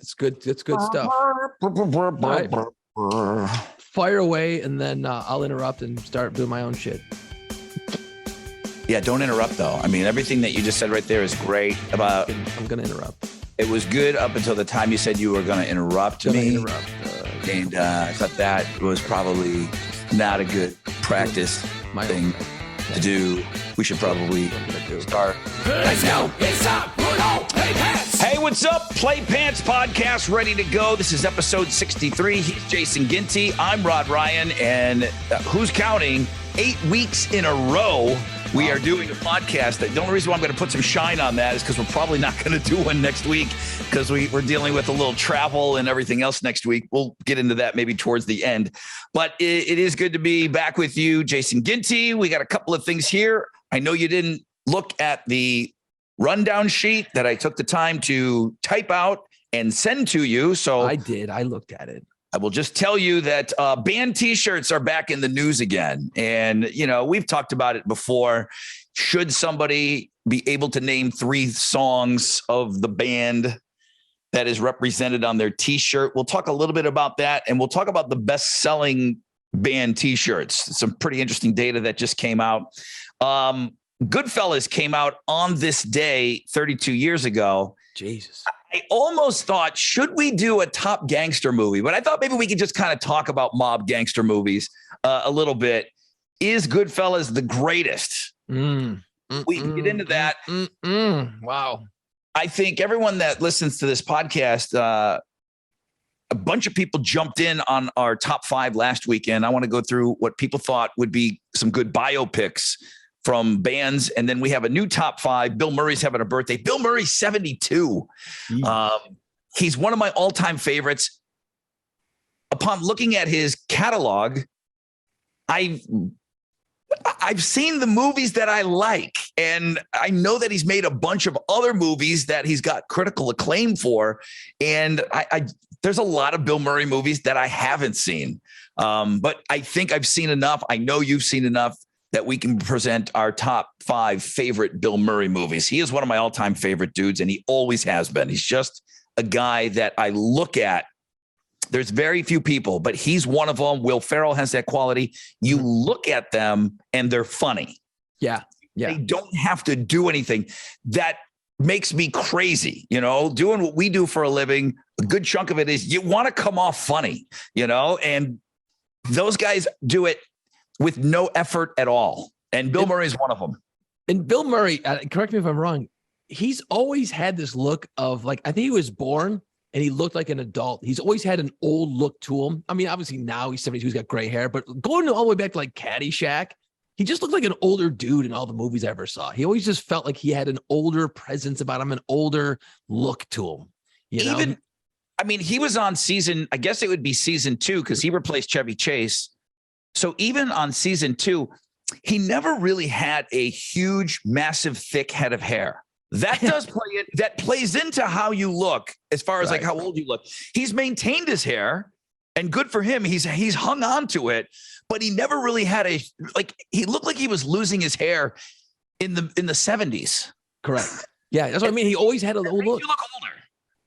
It's good. It's good stuff. All right. Fire away, and then I'll interrupt and start doing my own shit. Yeah, don't interrupt though. I mean, everything that you just said right there is great. About I'm gonna interrupt. It was good up until the time you said you were going to interrupt me. And I thought that was probably not a good practice thing to do. We should probably start. Let's go. It's a good old Play Pants. Hey, what's up? Play Pants podcast ready to go. This is episode 63. He's Jason Ginty. I'm Rod Ryan. And who's counting? 8 weeks in a row. We are doing a podcast. The only reason why I'm going to put some shine on that is because we're probably not going to do one next week because we're dealing with a little travel and everything else next week. We'll get into that maybe towards the end. But it is good to be back with you, Jason Ginty. We got a couple of things here. I know you didn't look at the rundown sheet that I took the time to type out and send to you. So I did. I looked at it. I will just tell you that band T-shirts are back in the news again. And, you know, we've talked about it before. Should somebody be able to name 3 songs of the band that is represented on their T-shirt? We'll talk a little bit about that. And we'll talk about the best-selling band T-shirts. Some pretty interesting data that just came out. Goodfellas came out on this day 32 years ago. Jesus. I almost thought, should we do a top gangster movie? But I thought maybe we could just kind of talk about mob gangster movies a little bit. Is Goodfellas the greatest? We can get into that. Wow. I think everyone that listens to this podcast, a bunch of people jumped in on our top 5 last weekend. I want to go through what people thought would be some good biopics from bands. And then we have a new top 5. Bill Murray's having a birthday. Bill Murray's 72. He's one of my all-time favorites. Upon looking at his catalog, I've seen the movies that I like. And I know that he's made a bunch of other movies that he's got critical acclaim for. And there's a lot of Bill Murray movies that I haven't seen. But I think I've seen enough. I know you've seen enough that we can present our top 5 favorite Bill Murray movies. He is one of my all-time favorite dudes, and he always has been. He's just a guy that I look at. There's very few people, but he's one of them. Will Ferrell has that quality. You look at them, and they're funny. Yeah. They don't have to do anything. That makes me crazy. You know, doing what we do for a living, a good chunk of it is you want to come off funny, you know, and those guys do it with no effort at all. And Bill Murray is one of them. And Bill Murray, correct me if I'm wrong, he's always had this look of like, I think he was born and he looked like an adult. He's always had an old look to him. I mean, obviously now he's 72, he's got gray hair, but going all the way back to like Caddyshack, he just looked like an older dude in all the movies I ever saw. He always just felt like he had an older presence about him, an older look to him. You know? I mean, he was on season, I guess it would be season 2 because he replaced Chevy Chase. So even on season 2, he never really had a huge, massive, thick head of hair. That does play it. That plays into how you look as far as like how old you look. He's maintained his hair, and good for him. He's hung on to it, but he never really had he looked like he was losing his hair in the 70s. Correct. Yeah, that's what I mean. He always had an old look. You look older.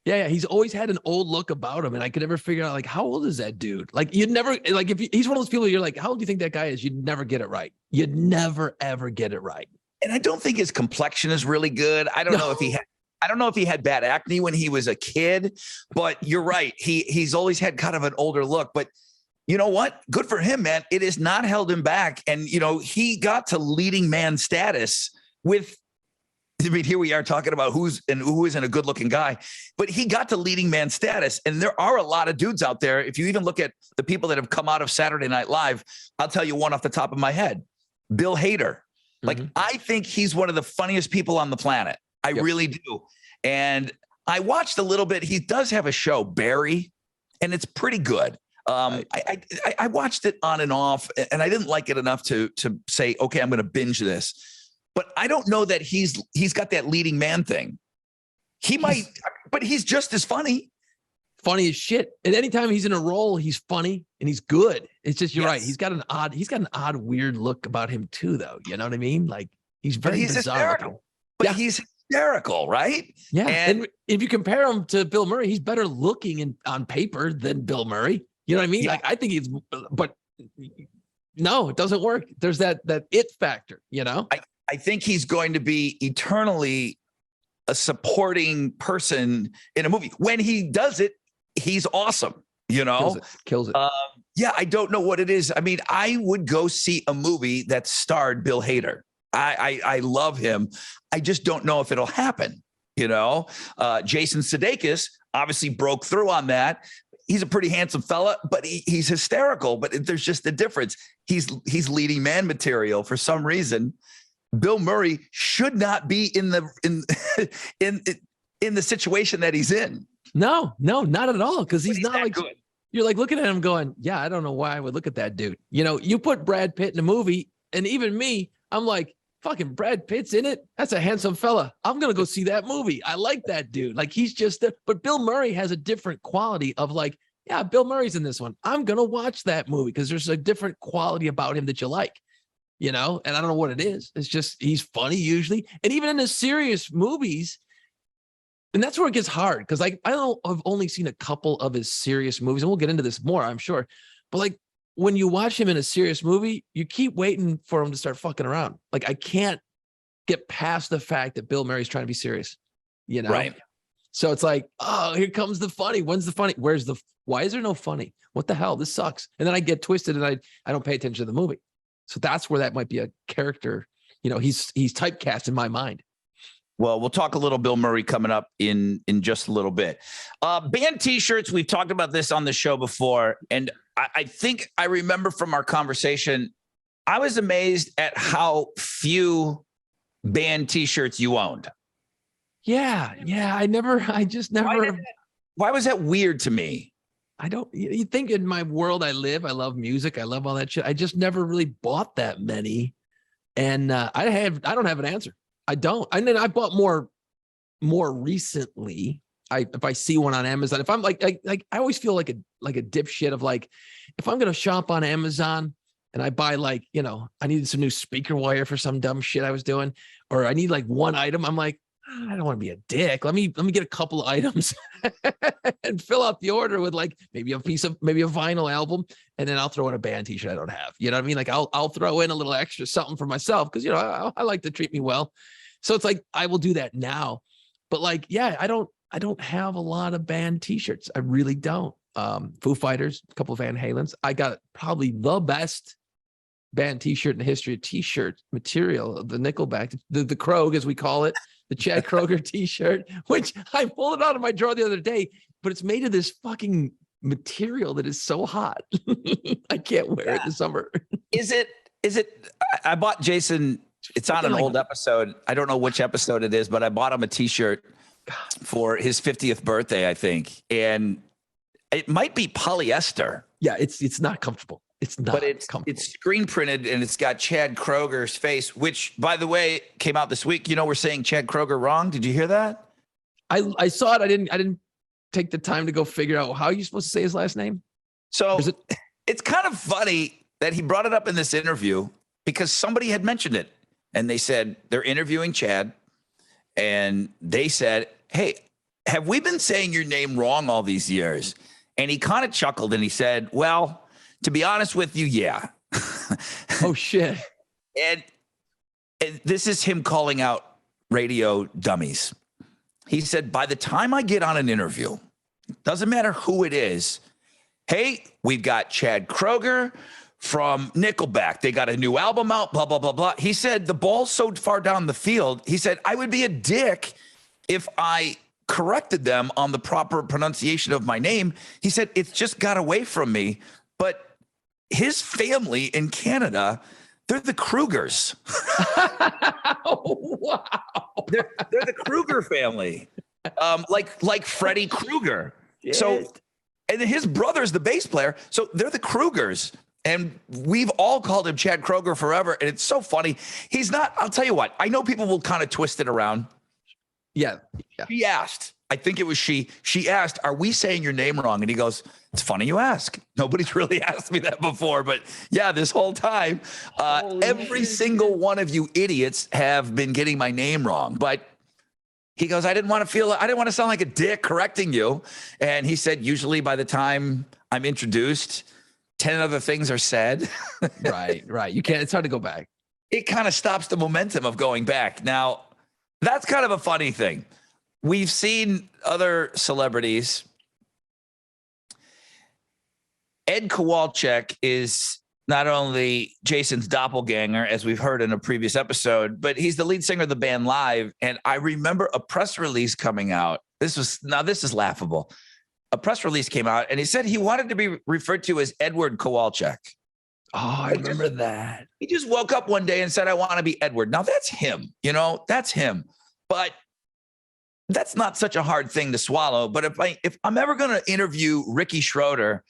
Yeah, he's always had an old look about him, and I could never figure out like how old is that dude? Like you'd never like if he's one of those people you're like, how old do you think that guy is? You'd never get it right. You'd never ever get it right. And I don't think his complexion is really good. I don't know if he had bad acne when he was a kid, but you're right. He's always had kind of an older look, but you know what? Good for him, man. It has not held him back. And you know, he got to leading man status with, I mean, here we are talking about who isn't a good looking guy, but he got to leading man status. And there are a lot of dudes out there. If you even look at the people that have come out of Saturday Night Live, I'll tell you one off the top of my head, Bill Hader. Like, I think he's one of the funniest people on the planet. I really do. And I watched a little bit. He does have a show, Barry, and it's pretty good. I watched it on and off, and I didn't like it enough to say, okay, I'm going to binge this. But I don't know that he's got that leading man thing. He might, but he's just as funny. Funny as shit. And anytime he's in a role, he's funny and he's good. It's just, you're right. He's got an odd, weird look about him too, though. You know what I mean? Like he's very bizarre. But he's hysterical, right? Yeah. And- And if you compare him to Bill Murray, he's better looking on paper than Bill Murray. You know what I mean? Yeah. Like I think he's, but no, it doesn't work. There's that it factor, you know? I think he's going to be eternally a supporting person in a movie. When he does it, he's awesome, you know? Kills it. Yeah, I don't know what it is. I mean, I would go see a movie that starred Bill Hader. I love him. I just don't know if it'll happen, you know? Jason Sudeikis obviously broke through on that. He's a pretty handsome fella, but he's hysterical. But there's just a difference. He's leading man material for some reason. Bill Murray should not be in the in the situation that he's in. No, not at all. Because he's not like good. You're like looking at him going, yeah, I don't know why I would look at that dude. You know, you put Brad Pitt in a movie, and even me, I'm like, fucking Brad Pitt's in it. That's a handsome fella. I'm gonna go see that movie. I like that dude. Like he's just but Bill Murray has a different quality of like, yeah, Bill Murray's in this one. I'm gonna watch that movie because there's a different quality about him that you like. You know, and I don't know what it is. It's just he's funny usually, and even in the serious movies, and that's where it gets hard because like I've only seen a couple of his serious movies, and we'll get into this more, I'm sure. But like when you watch him in a serious movie, you keep waiting for him to start fucking around. Like I can't get past the fact that Bill Murray's trying to be serious. You know, Right. So it's like, oh, here comes the funny. When's the funny? Why is there no funny? What the hell? This sucks. And then I get twisted and I don't pay attention to the movie. So that's where that might be a character. You know, he's typecast in my mind. Well, we'll talk a little Bill Murray coming up in just a little bit. Band T-shirts. We've talked about this on the show before, and I think I remember from our conversation, I was amazed at how few band T-shirts you owned. Yeah. I just never. Why was that weird to me? I don't. You think in my world I live, I love music, I love all that shit. I just never really bought that many, and I don't have an answer. I don't. And then I bought more recently. If I see one on Amazon, if I'm like I always feel like a dipshit of like, if I'm gonna shop on Amazon and I buy like, you know, I needed some new speaker wire for some dumb shit I was doing, or I need like one item, I'm like, I don't want to be a dick. Let me get a couple of items and fill out the order with like maybe a vinyl album, and then I'll throw in a band T-shirt I don't have. You know what I mean? Like I'll throw in a little extra something for myself because you know I like to treat me well. So it's like I will do that now. But like, yeah, I don't have a lot of band T-shirts. I really don't. Foo Fighters, a couple of Van Halens. I got probably the best band T-shirt in the history of T-shirt material, the Nickelback, the Krog as we call it. The Chad Kroeger T-shirt, which I pulled it out of my drawer the other day, but it's made of this fucking material that is so hot. I can't wear it in the summer. Is it? I bought Jason. It's on an old episode. I don't know which episode it is, but I bought him a T-shirt for his 50th birthday, I think, and it might be polyester. Yeah, it's not comfortable. It's not, but it's screen printed and it's got Chad Kroeger's face, which, by the way, came out this week. You know, we're saying Chad Kroeger wrong. Did you hear that? I saw it. I didn't take the time to go figure out how you're supposed to say his last name. So it's kind of funny that he brought it up in this interview because somebody had mentioned it, and they said they're interviewing Chad, and they said, "Hey, have we been saying your name wrong all these years?" And he kind of chuckled and he said, "Well, to be honest with you, yeah." Oh, shit. And this is him calling out radio dummies. He said, by the time I get on an interview, doesn't matter who it is, hey, we've got Chad Kroeger from Nickelback. They got a new album out, blah, blah, blah, blah. He said, the ball's so far down the field. He said, I would be a dick if I corrected them on the proper pronunciation of my name. He said, it's just got away from me. But his family in Canada, they're the Krugers. Oh, wow. They're the Kruger family, like Freddy Krueger. Yes. So, and his brother's the bass player. So they're the Krugers. And we've all called him Chad Kroeger forever. And it's so funny. He's not, I'll tell you what, I know people will kind of twist it around. Yeah. She asked, I think it was she asked, are we saying your name wrong? And he goes, it's funny you ask. Nobody's really asked me that before, but yeah, this whole time, every single one of you idiots have been getting my name wrong. But he goes, I didn't want to sound like a dick correcting you. And he said, usually by the time I'm introduced, 10 other things are said. Right. You can't, it's hard to go back. It kind of stops the momentum of going back. Now, that's kind of a funny thing. We've seen other celebrities. Ed Kowalczyk is not only Jason's doppelganger, as we've heard in a previous episode, but he's the lead singer of the band Live. And I remember a press release coming out. This is laughable. A press release came out and he said he wanted to be referred to as Edward Kowalczyk. Oh, I remember that. He just woke up one day and said, I want to be Edward. Now that's him, that's him. But that's not such a hard thing to swallow. But if I'm ever going to interview Ricky Schroeder,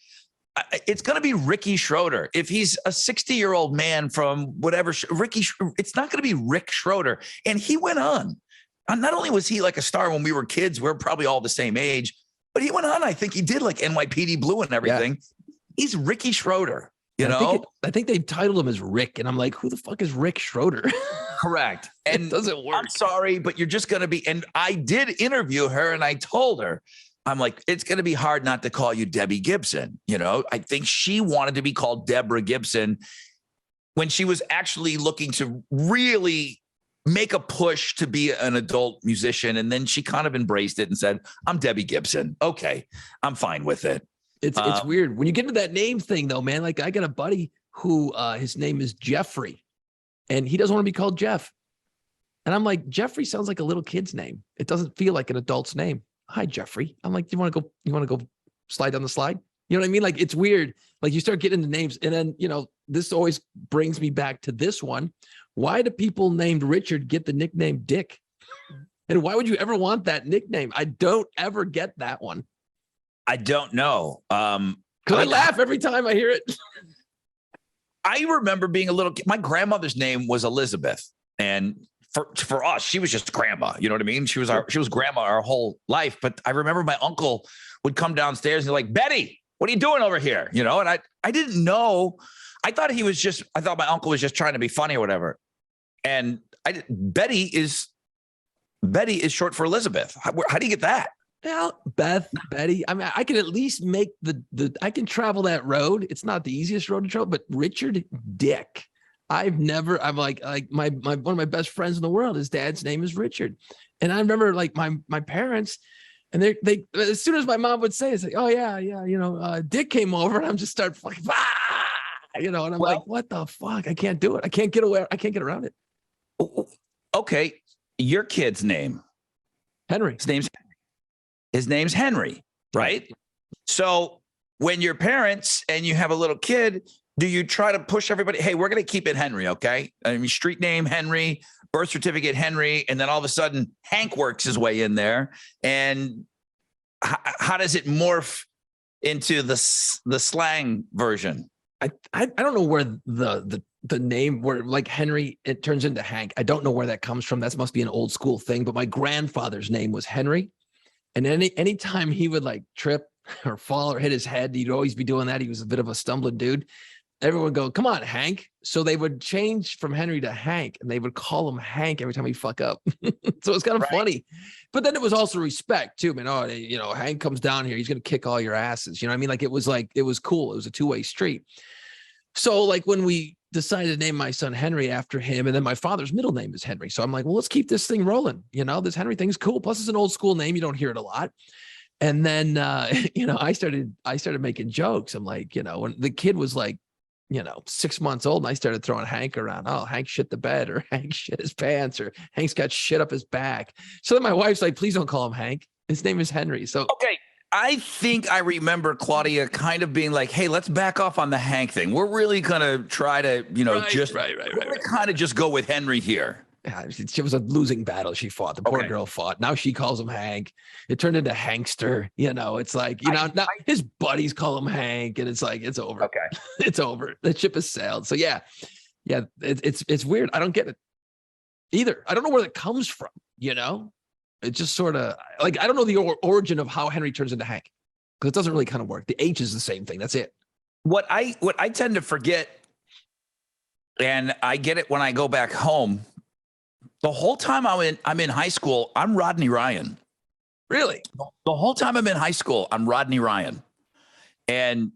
it's going to be Ricky Schroeder. If he's a 60-year-old man from whatever, it's not going to be Rick Schroeder. And he went on. Not only was he like a star when we were kids, we're probably all the same age, but he went on. I think he did like NYPD Blue and everything. Yeah. He's Ricky Schroeder, I think they titled him as Rick. And I'm like, who the fuck is Rick Schroeder? Correct. And it doesn't work. I'm sorry, but you're just going to be. And I did interview her and I told her, I'm like, it's going to be hard not to call you Debbie Gibson. I think she wanted to be called Deborah Gibson when she was actually looking to really make a push to be an adult musician. And then she kind of embraced it and said, I'm Debbie Gibson. Okay, I'm fine with it. It's weird. When you get into that name thing, though, man, like I got a buddy who his name is Jeffrey and he doesn't want to be called Jeff. And I'm like, Jeffrey sounds like a little kid's name. It doesn't feel like an adult's name. Hi, Jeffrey. I'm like, you want to go slide down the slide? You know what I mean? Like, it's weird. Like you start getting into names and then, this always brings me back to this one. Why do people named Richard get the nickname Dick? And why would you ever want that nickname? I don't ever get that one. I don't know. Cause I laugh every time I hear it. I remember being a little kid. My grandmother's name was Elizabeth. And for us, she was just grandma. You know what I mean? She was grandma our whole life. But I remember my uncle would come downstairs and be like, Betty, what are you doing over here? And I didn't know. I thought my uncle was just trying to be funny or whatever. And Betty is short for Elizabeth. How do you get that? Well, Betty. I mean, I can at least make I can travel that road. It's not the easiest road to travel, but Richard Dick. I'm like my one of my best friends in the world, his dad's name is Richard. And I remember like my parents, and they as soon as my mom would say, it's like, oh yeah, Dick came over, and I'm just start fucking, and I'm like, what the fuck? I can't do it. I can't get away. I can't get around it. Okay. Your kid's name. Henry. His name's Henry, right? So when you're parents and you have a little kid, do you try to push everybody? Hey, we're going to keep it Henry, okay? I mean, street name Henry, birth certificate Henry, and then all of a sudden Hank works his way in there. And how does it morph into the slang version? I don't know where the name where like Henry it turns into Hank. I don't know where that comes from. That must be an old school thing. But my grandfather's name was Henry, and anytime he would like trip or fall or hit his head, he'd always be doing that. He was a bit of a stumbling dude. Everyone would go, come on, Hank. So they would change from Henry to Hank, and they would call him Hank every time he fuck up. So it's kind of funny. But then it was also respect too, man. Oh, Hank comes down here, he's gonna kick all your asses. You know what I mean? Like it was cool. It was a two-way street. So like when we decided to name my son Henry after him, and then my father's middle name is Henry. So I'm like, well, let's keep this thing rolling. This Henry thing's cool. Plus it's an old school name. You don't hear it a lot. And then, I started making jokes. I'm like, when the kid was like, 6 months old, and I started throwing Hank around. Oh, Hank shit the bed, or Hank shit his pants, or Hank's got shit up his back. So then my wife's like, please don't call him Hank. His name is Henry. So, okay. I think I remember Claudia kind of being like, hey, let's back off on the Hank thing. We're really going to try to, kind of just go with Henry here. Yeah, it was a losing battle she fought. The poor girl fought. Now she calls him Hank. It turned into Hankster. It's like, now his buddies call him Hank, and it's like, it's over. Okay. It's over. The ship has sailed. So yeah, it's weird. I don't get it either. I don't know where that comes from, It just sort of like, I don't know the origin of how Henry turns into Hank, because it doesn't really kind of work. The H is the same thing. That's it. What I tend to forget, and I get it when I go back home, The whole time I'm in high school, I'm Rodney Ryan. Really? The whole time I'm in high school, I'm Rodney Ryan. And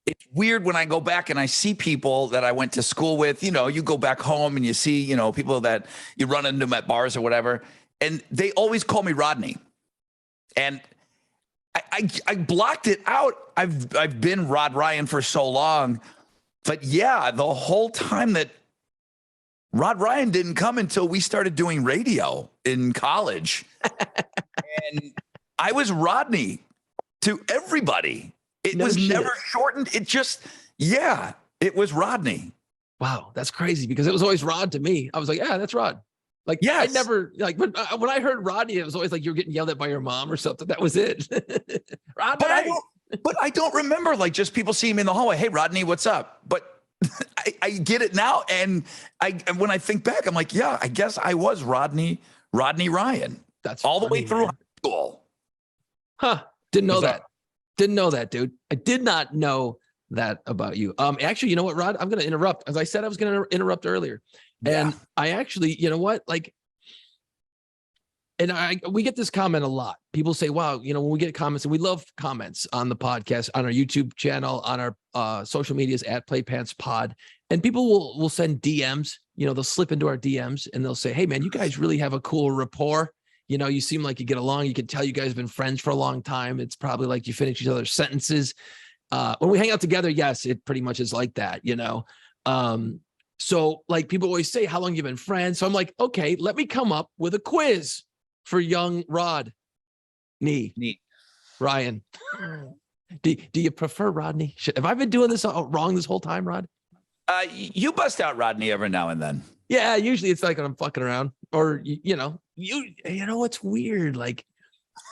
it's weird when I go back and I see people that I went to school with. You know, you go back home and you see, you know, people that you run into them at bars or whatever, and they always call me Rodney. And I blocked it out. I've been Rod Ryan for so long, but yeah, the whole time that Rod Ryan didn't come until we started doing radio in college. And I was Rodney to everybody. It No was shit. never shortened. It just, yeah, it was Rodney. Wow, that's crazy because it was always Rod to me. I was like, yeah, that's Rod. Like, Yes. I never like when I heard Rodney, it was always like you're getting yelled at by your mom or something. That was it. Rodney. But I don't remember like just people seeing me in the hallway. Hey, Rodney, what's up? But I get it now. And when I think back, I'm like, yeah, I guess I was Rodney Ryan. That's all the way funny, through man. high school. Huh? Didn't know Bizarre. that. Didn't know that, dude. I did not know that about you. Actually, you know what, Rod? I'm going to interrupt. As I said, I was going to interrupt earlier. And I actually, you know what? Like, and we get this comment a lot. People say, wow, you know, when we get comments, and we love comments on the podcast, on our YouTube channel, on our social medias at Playpants Pod. And people will send DMs, you know, they'll slip into our DMs and they'll say, hey, man, you guys really have a cool rapport. You know, you seem like you get along. You can tell you guys have been friends for a long time. It's probably like you finish each other's sentences. When we hang out together, yes, it pretty much is like that, you know. So like people always say, how long you been friends? So I'm like, okay, let me come up with a quiz for young Rodney Ryan. Do you prefer Rodney? Have I been doing this wrong this whole time, Rod? You bust out Rodney every now and then. Yeah, usually it's like when I'm fucking around, or you know what's weird? Like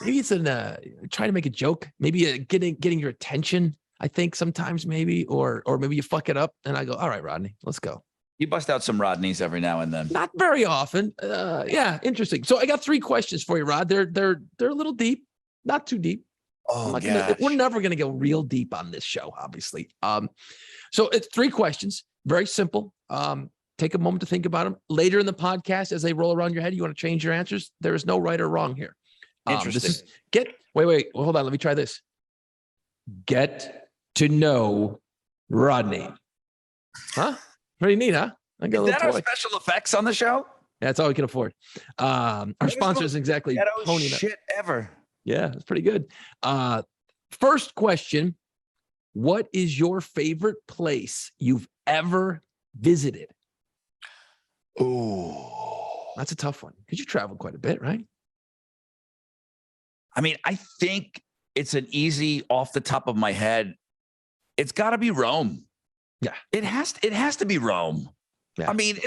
maybe it's trying to make a joke, maybe getting your attention. I think sometimes maybe, or maybe you fuck it up, and I go, all right, Rodney, let's go. You bust out some Rodneys every now and then. Not very often. Yeah, interesting. So I got 3 questions for you, Rod. They're a little deep, not too deep. Oh, We're never gonna go real deep on this show, obviously. So it's 3 questions, very simple. Take a moment to think about them. Later in the podcast, as they roll around your head, you want to change your answers. There is no right or wrong here. Interesting. Wait. Well, hold on. Let me try this. Get to know Rodney. Huh? Pretty neat, huh? I got a Is that little our toy. special effects on the show? That's all we can afford. Our sponsor is exactly Ghetto Pony Nut. shit ever. Yeah, it's pretty good. First question. What is your favorite place you've ever visited? Oh, That's a tough one because you traveled quite a bit, right? I mean, I think it's an easy off the top of my head. It's got to be Rome. Yeah. It has to be Rome. Yeah. I mean,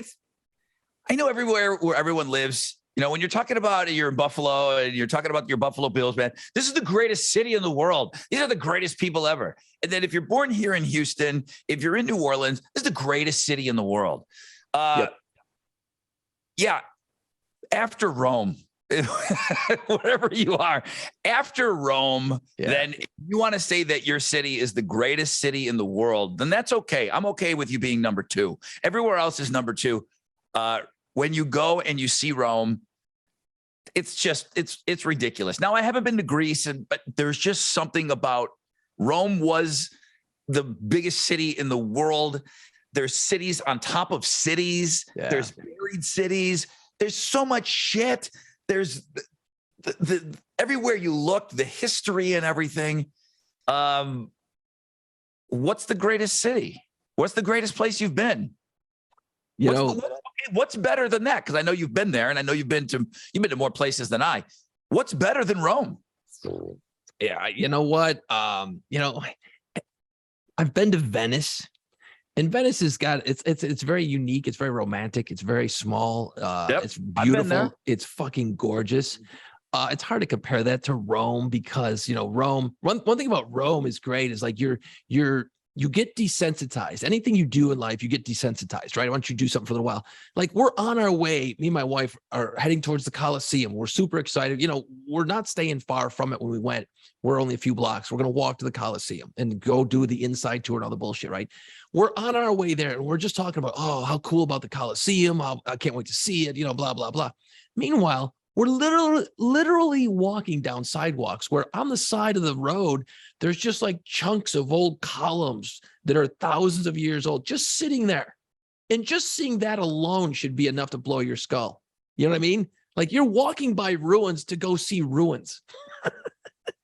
I know everywhere where everyone lives, you know, when you're talking about you're in Buffalo and you're talking about your Buffalo Bills, man, this is the greatest city in the world. These are the greatest people ever. And then if you're born here in Houston, if you're in New Orleans, this is the greatest city in the world. Yeah. After Rome, wherever you are, after Rome, then if you want to say that your city is the greatest city in the world, then that's okay. I'm okay with you being number 2. Everywhere else is number 2. When you go and you see Rome, it's ridiculous. Now, I haven't been to Greece, but there's just something about Rome was the biggest city in the world. There's cities on top of cities. Yeah. There's buried cities. There's so much shit. There's the everywhere you look, the history and everything. What's the greatest city? What's the greatest place you've been? What's better than that? Because I know you've been there, and I know you've been to more places than I. What's better than Rome? Yeah, you know what? I've been to Venice, and Venice has got it's very unique. It's very romantic. It's very small. It's beautiful. It's fucking gorgeous. It's hard to compare that to Rome because Rome. One thing about Rome is great is like you're you get desensitized. Anything you do in life, you get desensitized, right? Once you do something for a little while, like we're on our way, me and my wife are heading towards the Coliseum. We're super excited. We're not staying far from it when we went. We're only a few blocks. We're going to walk to the Coliseum and go do the inside tour and all the bullshit, right? We're on our way there and we're just talking about, oh, how cool about the Coliseum. I can't wait to see it, blah, blah, blah. Meanwhile, we're literally walking down sidewalks where on the side of the road, there's just like chunks of old columns that are thousands of years old, just sitting there. And just seeing that alone should be enough to blow your skull. You know what I mean? Like you're walking by ruins to go see ruins.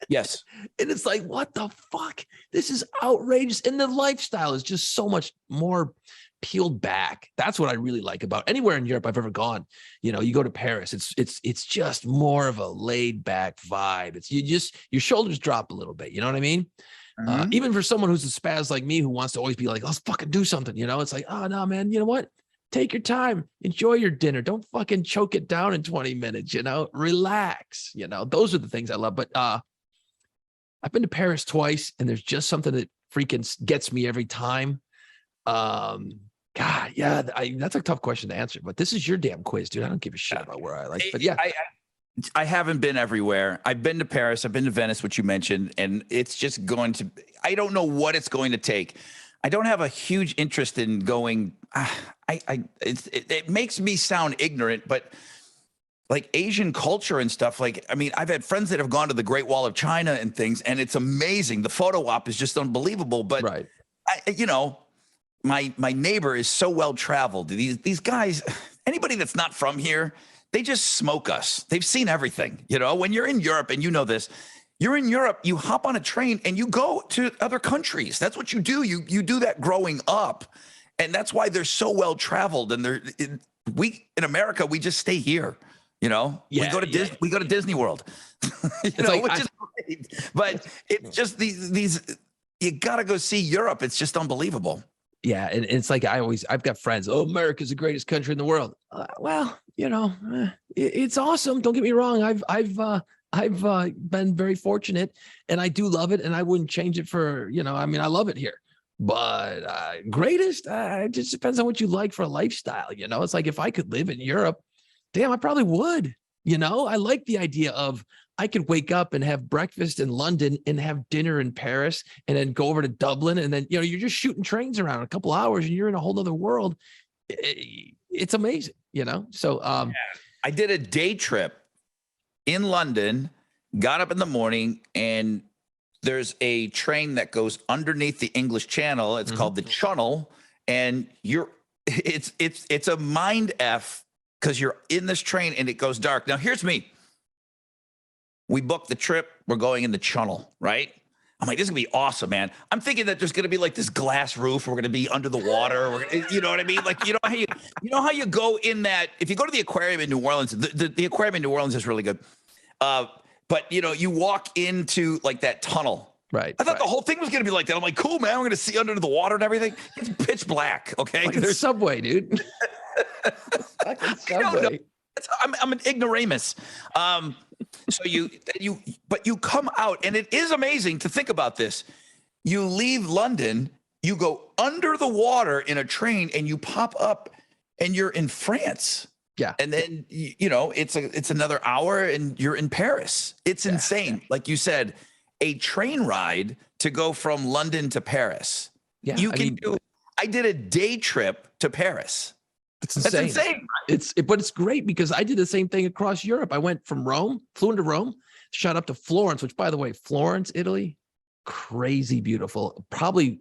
Yes. And it's like, what the fuck? This is outrageous. And the lifestyle is just so much more peeled back. That's what I really like about anywhere in Europe I've ever gone. You go to Paris, it's just more of a laid back vibe. It's your shoulders drop a little bit. You know what I mean? Mhm. Even for someone who's a spaz like me, who wants to always be like, let's fucking do something. It's like, oh no, man, you know what? Take your time, enjoy your dinner. Don't fucking choke it down in 20 minutes, relax. Those are the things I love. But I've been to Paris twice and there's just something that freaking gets me every time. God, yeah, that's a tough question to answer, but this is your damn quiz, dude. I don't give a shit about where I like, but yeah. I haven't been everywhere. I've been to Paris. I've been to Venice, which you mentioned, and it's just going to, I don't know what it's going to take. I don't have a huge interest in going. It makes me sound ignorant, but like Asian culture and stuff, I've had friends that have gone to the Great Wall of China and things, and it's amazing. The photo op is just unbelievable, but right. My neighbor is so well traveled. These guys, anybody that's not from here, they just smoke us. They've seen everything. When you're in Europe, and this, you're in Europe, you hop on a train and you go to other countries. That's what you do. You do that growing up, and that's why they're so well traveled. And we in America, we just stay here. We go to Disney World. Which is great. But it's just these. You got to go see Europe. It's just unbelievable. Yeah, and it's like I've got friends. Oh, America's the greatest country in the world. It's awesome. Don't get me wrong. I've been very fortunate, and I do love it, and I wouldn't change it for I love it here. But greatest, it just depends on what you like for a lifestyle. It's like if I could live in Europe, damn, I probably would. I like the idea of I could wake up and have breakfast in London and have dinner in Paris and then go over to Dublin. And then, you're just shooting trains around a couple hours and you're in a whole nother world. It's amazing, So I did a day trip in London, got up in the morning, and there's a train that goes underneath the English Channel. It's called the Channel. And it's a mind F because you're in this train and it goes dark. Now, here's me. We booked the trip. We're going in the Channel, right? I'm like, this is gonna be awesome, man. I'm thinking that there's gonna be like this glass roof. We're gonna be under the water. You know what I mean? Like, how you go in that. If you go to the aquarium in New Orleans, the aquarium in New Orleans is really good. But you walk into like that tunnel. Right. I thought the whole thing was gonna be like that. I'm like, cool, man. We're gonna see under the water and everything. It's pitch black. Okay. Like there's Subway, dude. Fucking Subway. I'm an ignoramus. So you come out, and it is amazing to think about this. You leave London, you go under the water in a train, and you pop up, and you're in France. Yeah, and then it's another hour, and you're in Paris. It's insane. Like you said, a train ride to go from London to Paris. Yeah, I did a day trip to Paris. That's insane. But it's great because I did the same thing across Europe. I went from Rome, flew into Rome, shot up to Florence, which, by the way, Florence, Italy, crazy beautiful. Probably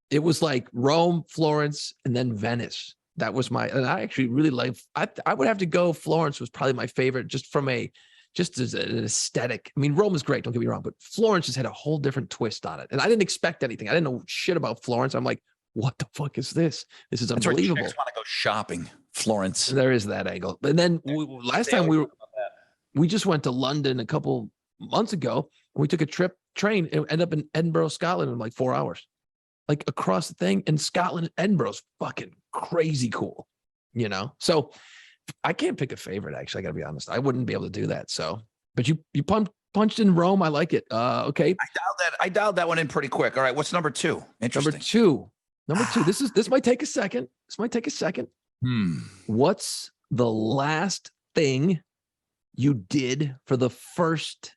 it was like Rome, Florence, and then Venice. That was and I actually really like, I would have to go. Florence was probably my favorite just as an aesthetic. I mean, Rome is great, don't get me wrong, but Florence just had a whole different twist on it. And I didn't expect anything. I didn't know shit about Florence. I'm like, what the fuck is this? This is unbelievable. I just want to go shopping, Florence. There is that angle. And then last time we just went to London a couple months ago. And we took a train and ended up in Edinburgh, Scotland in like 4 hours, like across the thing. And Scotland, Edinburgh's fucking crazy cool, So I can't pick a favorite. Actually, I gotta be honest. I wouldn't be able to do that. So, but you pumped Punched in Rome. I like it. Okay. I dialed that one in pretty quick. All right. What's number two? Interesting. Number two. This might take a second. What's the last thing you did for the first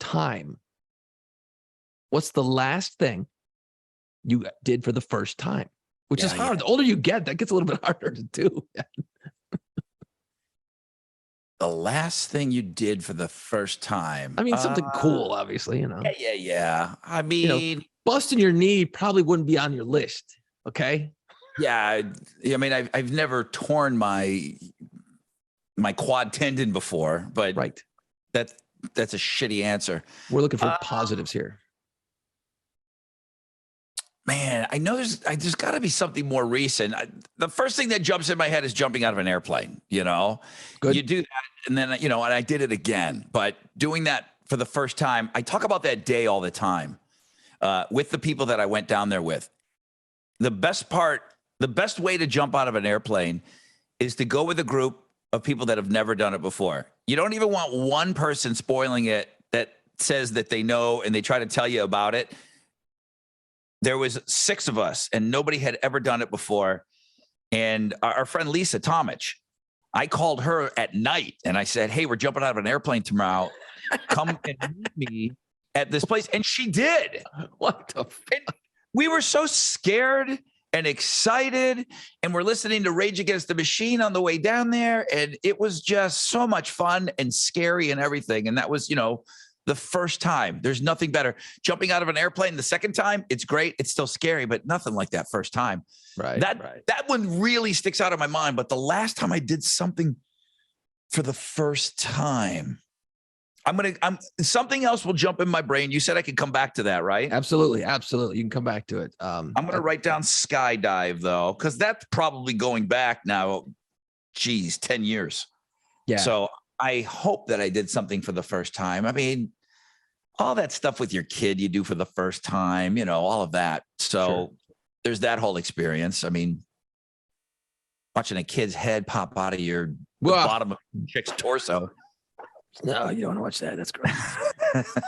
time? What's the last thing you did for the first time? Which is hard. The older you get, that gets a little bit harder to do. The last thing you did for the first time. I mean, something cool, obviously, you know. Yeah. I mean, busting your knee probably wouldn't be on your list. Okay. Yeah. I mean, I've never torn my quad tendon before, but right. That's a shitty answer. We're looking for positives here. Man, I know there's got to be something more recent. The first thing that jumps in my head is jumping out of an airplane. You know, Good. You do that, and then and I did it again. But doing that for the first time, I talk about that day all the time with the people that I went down there with. The best way to jump out of an airplane is to go with a group of people that have never done it before. You don't even want one person spoiling it that says that they know and they try to tell you about it. There was 6 of us and nobody had ever done it before. And our friend Lisa Tomich, I called her at night and I said, hey, we're jumping out of an airplane tomorrow. Come and meet me at this place. And she did. What the fuck? We were so scared and excited, and we're listening to Rage Against the Machine on the way down there. And it was just so much fun and scary and everything. And that was, the first time. There's nothing better. Jumping out of an airplane the second time, it's great. It's still scary, but nothing like that first time. Right. That one really sticks out of my mind. But the last time I did something for the first time, something else will jump in my brain. You said I could come back to that, right? Absolutely. You can come back to it. I'm going to write down skydive though, because that's probably going back now. 10 years. Yeah. So I hope that I did something for the first time. I mean, all that stuff with your kid you do for the first time, all of that. So There's that whole experience. I mean, watching a kid's head pop out of the bottom of a chick's torso. No, you don't want to watch that. That's great.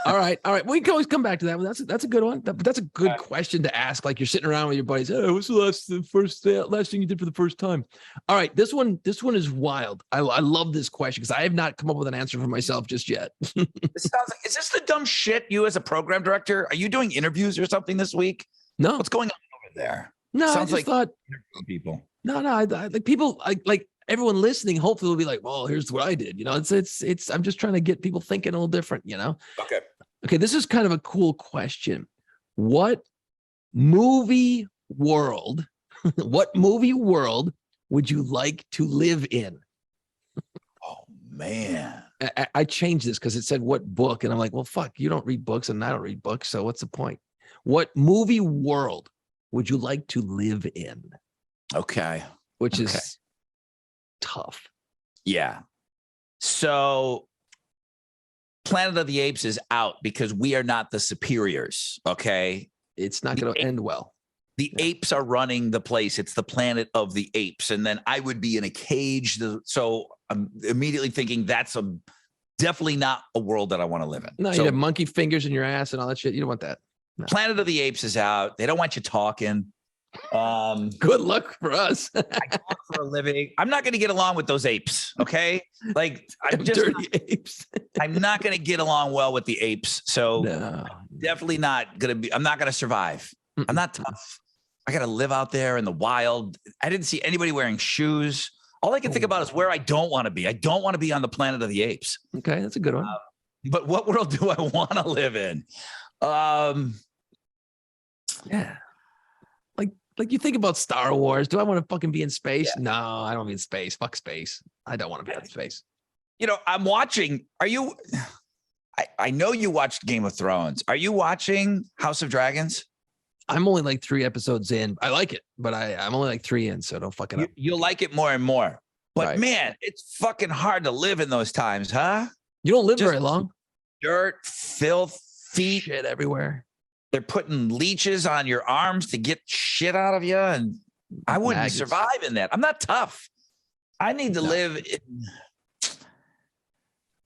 All right. We can always come back to that one. That's a good one. But that's a good question to ask. Like you're sitting around with your buddies. Oh, what's the last thing you did for the first time? All right. This one is wild. I love this question because I have not come up with an answer for myself just yet. This sounds like, is this the dumb shit you as a program director? Are you doing interviews or something this week? No. What's going on over there? No, sounds I just like thought people. No, I like people like everyone listening, hopefully will be like, well, here's what I did. It's I'm just trying to get people thinking a little different, Okay. This is kind of a cool question. What movie world would you like to live in? Oh man. I changed this because it said what book. And I'm like, well, fuck, you don't read books and I don't read books. So what's the point? What movie world would you like to live in? Okay. Which is tough. Yeah. So Planet of the Apes is out because we are not the superiors. Okay. It's not going to end well. The apes are running the place. It's the Planet of the Apes. And then I would be in a cage. So I'm immediately thinking that's definitely not a world that I want to live in. No, you have monkey fingers in your ass and all that shit. You don't want that. No. Planet of the Apes is out. They don't want you talking. Good luck for us. I talk for a living. I'm not going to get along with those apes. Okay. Like I'm just dirty apes. I'm not going to get along well with the apes. So definitely not going to be, I'm not going to survive. I'm not tough. I got to live out there in the wild. I didn't see anybody wearing shoes. All I can think about is where I don't want to be. I don't want to be on the Planet of the Apes. Okay. That's a good one. But what world do I want to live in? Yeah. Like you think about Star Wars. Do I want to fucking be in space? Yeah. No, I don't want to be in space. Fuck space. I don't want to be in space. I'm watching. Are you? I know you watched Game of Thrones. Are you watching House of Dragons? I'm only like 3 episodes in. I like it, but I'm only like 3 in, so don't fuck it up. You'll like it more and more. But man, it's fucking hard to live in those times, huh? You don't live very long. Dirt, filth, feet, shit everywhere. They're putting leeches on your arms to get shit out of you. And I wouldn't survive in that. I'm not tough. I need to live in,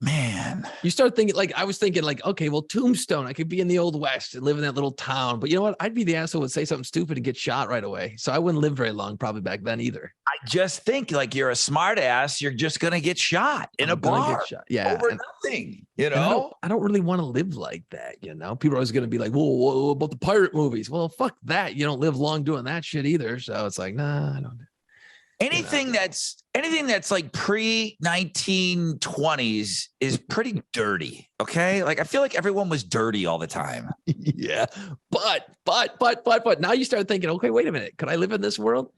Man. You start thinking, like, I was thinking, like, okay, well, Tombstone, I could be in the Old West and live in that little town. But you know what? I'd be the asshole who would say something stupid and get shot right away. So I wouldn't live very long, probably back then either. I just think like you're a smart ass. You're just going to get shot in a bar Yeah. over nothing, you And know? I don't really want to live like that, you know? People are always going to be like, whoa, about the pirate movies. Well, fuck that. You don't live long doing that shit either. So it's like, nah, I don't. Anything that's like pre 1920s is pretty dirty. Okay. Like I feel like everyone was dirty all the time. Yeah. But now you start thinking, okay, wait a minute. Could I live in this world?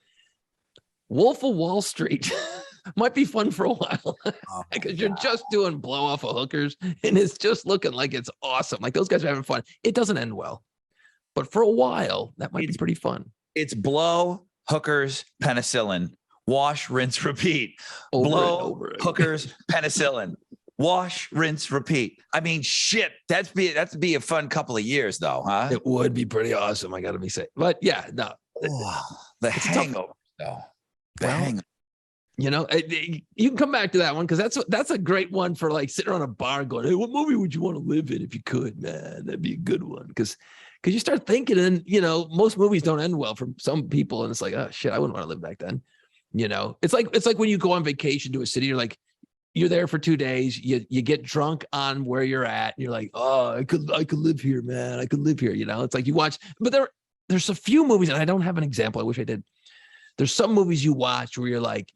Wolf of Wall Street might be fun for a while because you're just doing blow off of hookers and it's just looking like it's awesome. Like those guys are having fun. It doesn't end well, but for a while, that might be pretty fun. It's blow, hookers, penicillin. Wash, rinse, repeat. Over Blow, and over again. hookers, penicillin. Wash, rinse, repeat. I mean, shit. That'd be a fun couple of years, though, huh? It would be pretty awesome. I got to be safe. But yeah, no. The Hangover, though. The Hangover. You know, you can come back to that one because that's a great one for like sitting around a bar and going, hey, what movie would you want to live in if you could, man? That'd be a good one. Because you start thinking, and you know, most movies don't end well for some people, and it's like, oh shit, I wouldn't want to live back then. You know, it's like when you go on vacation to a city, you're there for 2 days, you get drunk on where you're at, and you're like, oh, I could live here, man. I could live here. You know, it's like you watch, but there's a few movies, and I don't have an example. I wish I did. There's some movies you watch where you're like,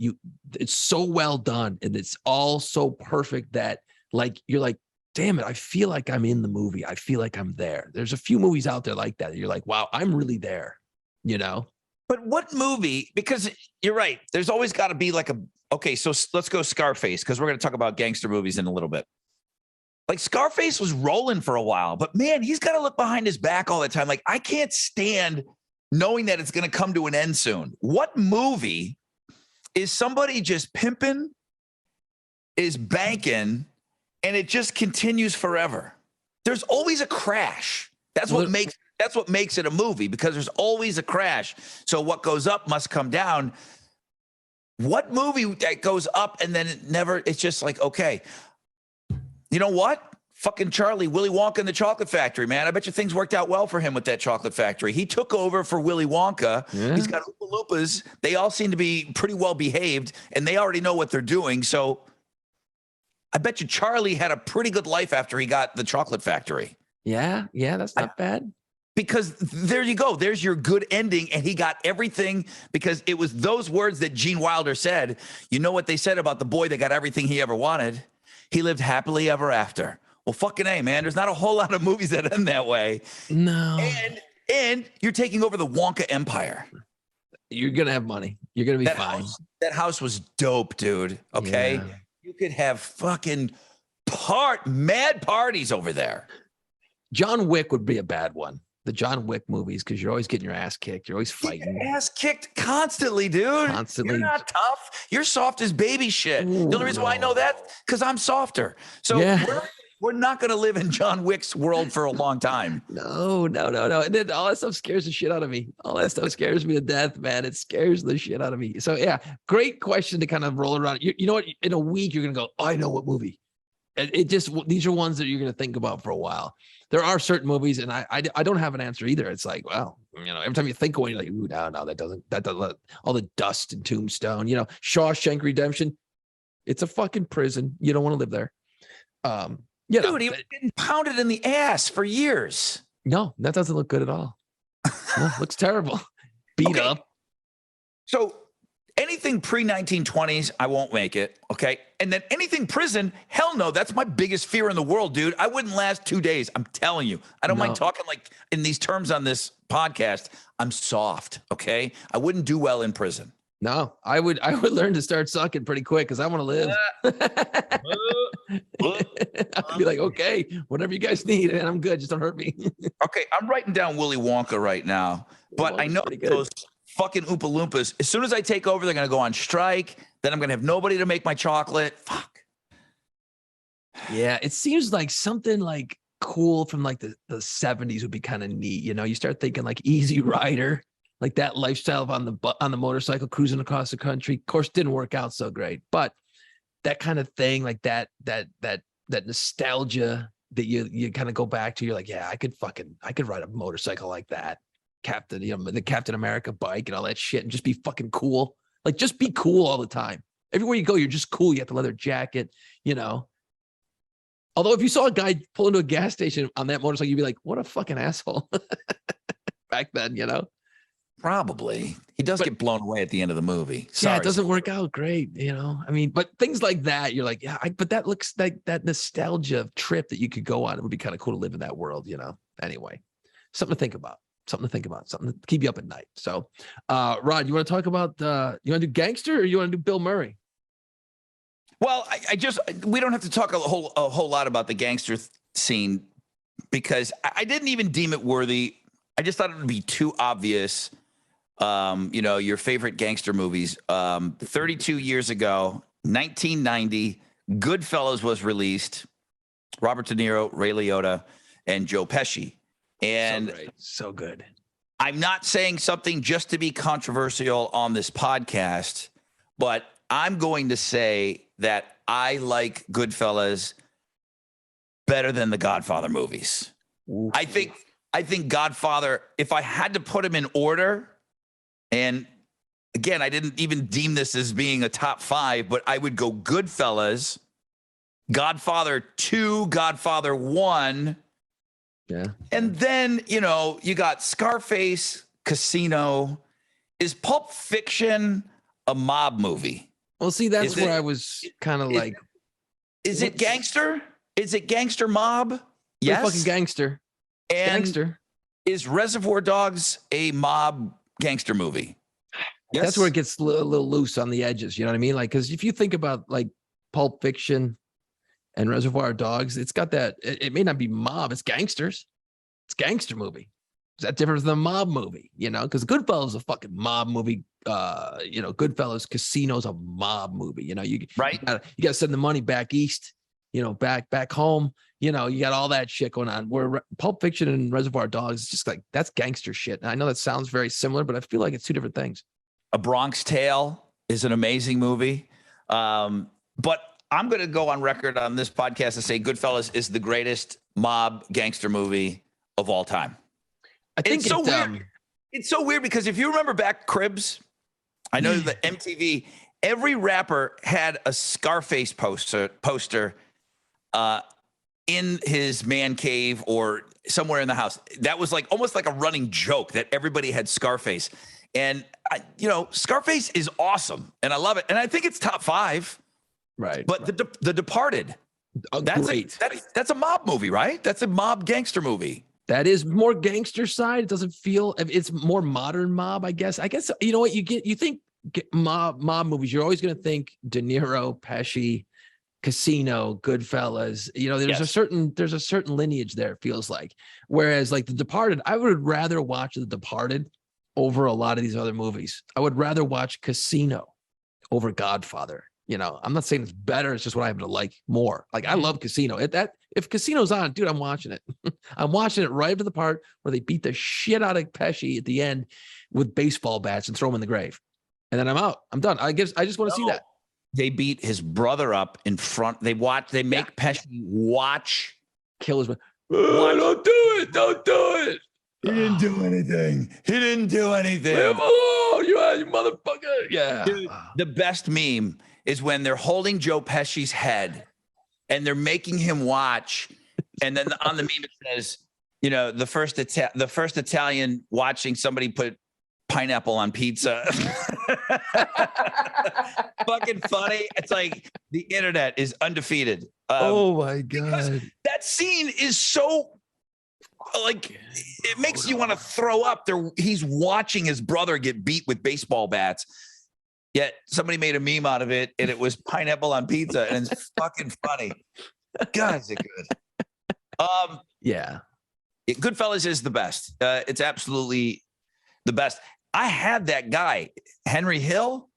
it's so well done and it's all so perfect that like you're like, damn it, I feel like I'm in the movie. I feel like I'm there. There's a few movies out there like that. You're like, wow, I'm really there, you know? But what movie? Because you're right. There's always got to be like okay, so let's go Scarface because we're going to talk about gangster movies in a little bit. Like Scarface was rolling for a while, but man, he's got to look behind his back all the time. Like I can't stand knowing that it's going to come to an end soon. What movie is somebody just pimping, is banking, and it just continues forever? There's always a crash. That's what makes it a movie because there's always a crash. So what goes up must come down. What movie that goes up and then it's just like, okay, you know what? Fucking Willy Wonka and the Chocolate Factory, man. I bet you things worked out well for him with that chocolate factory. He took over for Willy Wonka. Yeah. He's got Oompa Loompas. They all seem to be pretty well behaved and they already know what they're doing. So I bet you Charlie had a pretty good life after he got the Chocolate Factory. Yeah, that's not bad. Because there you go. There's your good ending. And he got everything because it was those words that Gene Wilder said. You know what they said about the boy that got everything he ever wanted? He lived happily ever after. Well, fucking A, man. There's not a whole lot of movies that end that way. No. And you're taking over the Wonka empire. You're going to have money. You're going to be fine. That house was dope, dude. Okay. Yeah. You could have fucking mad parties over there. John Wick would be a bad one. The John Wick movies, because you're always getting your ass kicked. You're always fighting. Your ass kicked constantly, dude. Constantly. You're not tough. You're soft as baby shit. Ooh, the only reason why I know that, because I'm softer. So we're not going to live in John Wick's world for a long time. No. And then all that stuff scares the shit out of me. All that stuff scares me to death, man. It scares the shit out of me. So yeah, great question to kind of roll around. You know what? In a week, you're going to go, oh, I know what movie. These are ones that you're going to think about for a while. There are certain movies, and I don't have an answer either. It's like, well, you know, every time you think of one, you're like, ooh, no, that doesn't all the dust and Tombstone, you know, Shawshank Redemption. It's a fucking prison. You don't want to live there. You know, dude, he was getting pounded in the ass for years. No, that doesn't look good at all. No, looks terrible. Beat up. So anything pre-1920s, I won't make it. Okay. And then anything prison, hell no. That's my biggest fear in the world, dude. I wouldn't last 2 days. I'm telling you. I don't mind talking like in these terms on this podcast. I'm soft. Okay. I wouldn't do well in prison. No, I would learn to start sucking pretty quick because I want to live. I'd be like, okay, whatever you guys need, and I'm good. Just don't hurt me. Okay. I'm writing down Willy Wonka right now, but I know those fucking Oompa Loompas, as soon as I take over, they're going to go on strike. Then I'm going to have nobody to make my chocolate. Fuck. Yeah, it seems like something like cool from like the 70s would be kind of neat. You know, you start thinking like Easy Rider, like that lifestyle of on the motorcycle cruising across the country. Of course, didn't work out so great, but that kind of thing, like that that nostalgia that you kind of go back to. You're like, yeah, I could ride a motorcycle like that. Captain, the Captain America bike and all that shit and just be fucking cool. Like, just be cool all the time. Everywhere you go, you're just cool. You got the leather jacket, Although if you saw a guy pull into a gas station on that motorcycle, you'd be like, what a fucking asshole. Back then, Probably. He does get blown away at the end of the movie. Sorry. Yeah, it doesn't work out great, I mean, but things like that, you're like, yeah, but that looks like that nostalgia trip that you could go on. It would be kind of cool to live in that world, Anyway, something to think about, something to keep you up at night. So, Rod, you want to talk about, you want to do Gangster or you want to do Bill Murray? Well, we don't have to talk a whole lot about the gangster scene because I didn't even deem it worthy. I just thought it would be too obvious. Your favorite gangster movies. 32 years ago, 1990, Goodfellas was released. Robert De Niro, Ray Liotta, and Joe Pesci. And so good. I'm not saying something just to be controversial on this podcast, but I'm going to say that I like Goodfellas better than the Godfather movies. Ooh. I think Godfather, if I had to put them in order, and again, I didn't even deem this as being a top 5, but I would go Goodfellas, Godfather 2, Godfather 1. Yeah. And then, you got Scarface, Casino. Is Pulp Fiction a mob movie? Well, see, that's where I was kind of like. Is it gangster? Is it gangster mob? Yes. Fucking gangster. And gangster. Is Reservoir Dogs a mob gangster movie? Yes. That's where it gets a little loose on the edges. You know what I mean? Like, because if you think about like Pulp Fiction and Reservoir Dogs, it's got that. It may not be mob. It's gangsters. It's a gangster movie. Is that different than a mob movie? Because Goodfellas is a fucking mob movie. Goodfellas, Casino's a mob movie. You got to send the money back east. Back home. You got all that shit going on. Where Pulp Fiction and Reservoir Dogs is just like, that's gangster shit. And I know that sounds very similar, but I feel like it's two different things. A Bronx Tale is an amazing movie. But I'm going to go on record on this podcast and say Goodfellas is the greatest mob gangster movie of all time. I think it's so weird. It's so weird because if you remember back Cribs, I know that MTV, every rapper had a Scarface poster in his man cave or somewhere in the house. That was like almost like a running joke that everybody had Scarface. And Scarface is awesome and I love it. And I think it's top 5. Right. But The Departed, that's a mob movie, right? That's a mob gangster movie. That is more gangster side. It doesn't feel, it's more modern mob, I guess. You know what you think mob movies, you're always going to think De Niro, Pesci, Casino, Goodfellas. There's a certain lineage there, it feels like. Whereas like The Departed, I would rather watch The Departed over a lot of these other movies. I would rather watch Casino over Godfather. I'm not saying it's better. It's just what I happen to like more. Like I love Casino. If Casino's on, dude, I'm watching it. I'm watching it right to the part where they beat the shit out of Pesci at the end with baseball bats and throw him in the grave. And then I'm out. I'm done. I just want to see that. They beat his brother up in front. They make Pesci watch. Kill his brother. Don't do it. Don't do it. He didn't do anything. Leave him alone, you motherfucker. Yeah. Dude, the best meme is when they're holding Joe Pesci's head and they're making him watch. And then on the meme, it says, the first Italian watching somebody put pineapple on pizza. Fucking funny. It's like the internet is undefeated. Oh my God. That scene is so like, it makes you want to throw up. He's watching his brother get beat with baseball bats. Yet somebody made a meme out of it and it was pineapple on pizza and it's fucking funny. God, is it good? Yeah. Goodfellas is the best. It's absolutely the best. I had that guy, Henry Hill.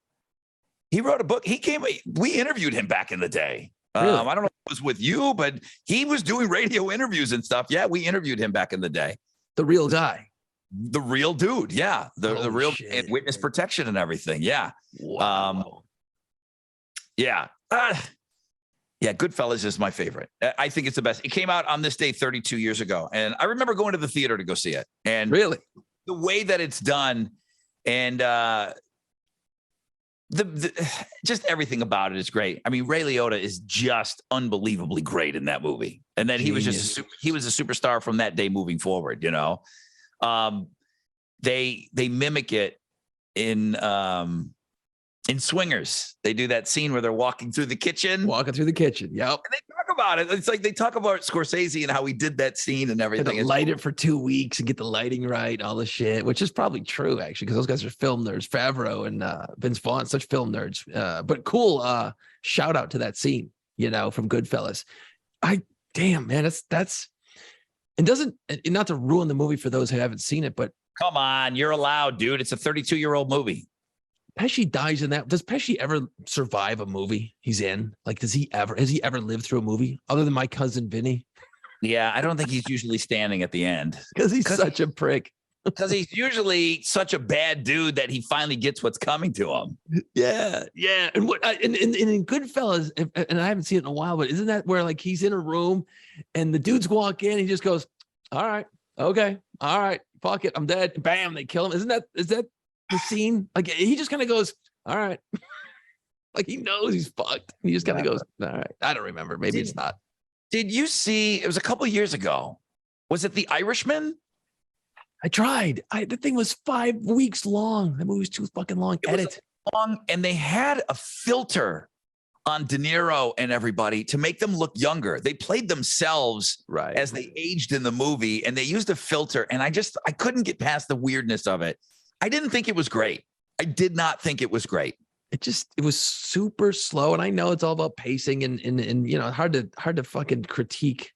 He wrote a book. We interviewed him back in the day. Really? I don't know if it was with you, but he was doing radio interviews and stuff. Yeah, we interviewed him back in the day. The real guy. The real dude. Yeah. The real shit. Witness protection and everything. Yeah. Wow. Yeah. Yeah, Goodfellas is my favorite. I think it's the best. It came out on this day 32 years ago, and I remember going to the theater to go see it. And Really? the way that it's done, and just everything about it is great. I mean, Ray Liotta is just unbelievably great in that movie, and then he was a superstar from that day moving forward. You know, they mimic it in Swingers. They do that scene where they're walking through the kitchen. Yep. And they talk about it. It's like they talk about Scorsese and how he did that scene and everything. Light it for 2 weeks and get the lighting right, all the shit, which is probably true actually, because those guys are film nerds. Favreau and Vince Vaughn, such film nerds. But cool. Shout out to that scene, you know, from Goodfellas. Damn, man, that's and doesn't, not to ruin the movie for those who haven't seen it, but come on, you're allowed, dude. It's a 32-year-old movie. Pesci dies in that. Does Pesci ever survive a movie he's in? Like, has he ever lived through a movie other than My Cousin Vinny? Yeah, I don't think he's usually standing at the end Because he's such a prick. because he's usually such a bad dude that he finally gets what's coming to him. Yeah. And in Goodfellas, and I haven't seen it in a while, but isn't that where like he's in a room and the dudes walk in, he just goes, "All right, okay, all right, fuck it, I'm dead." Bam, they kill him. Is that the scene? Like he just kind of goes, "All right," like he knows he's fucked. He just kind of goes, "All right." I don't remember. Maybe it's not. Did you see? It was a couple of years ago. Was it The Irishman? I tried. The thing was 5 weeks long. That movie was too fucking long. Edit. Long, and they had a filter on De Niro and everybody to make them look younger. They played themselves Right. as they aged in the movie, and they used a filter. And I couldn't get past the weirdness of it. I didn't think it was great. I did not think it was great. It was super slow, and I know it's all about pacing and you know, hard to fucking critique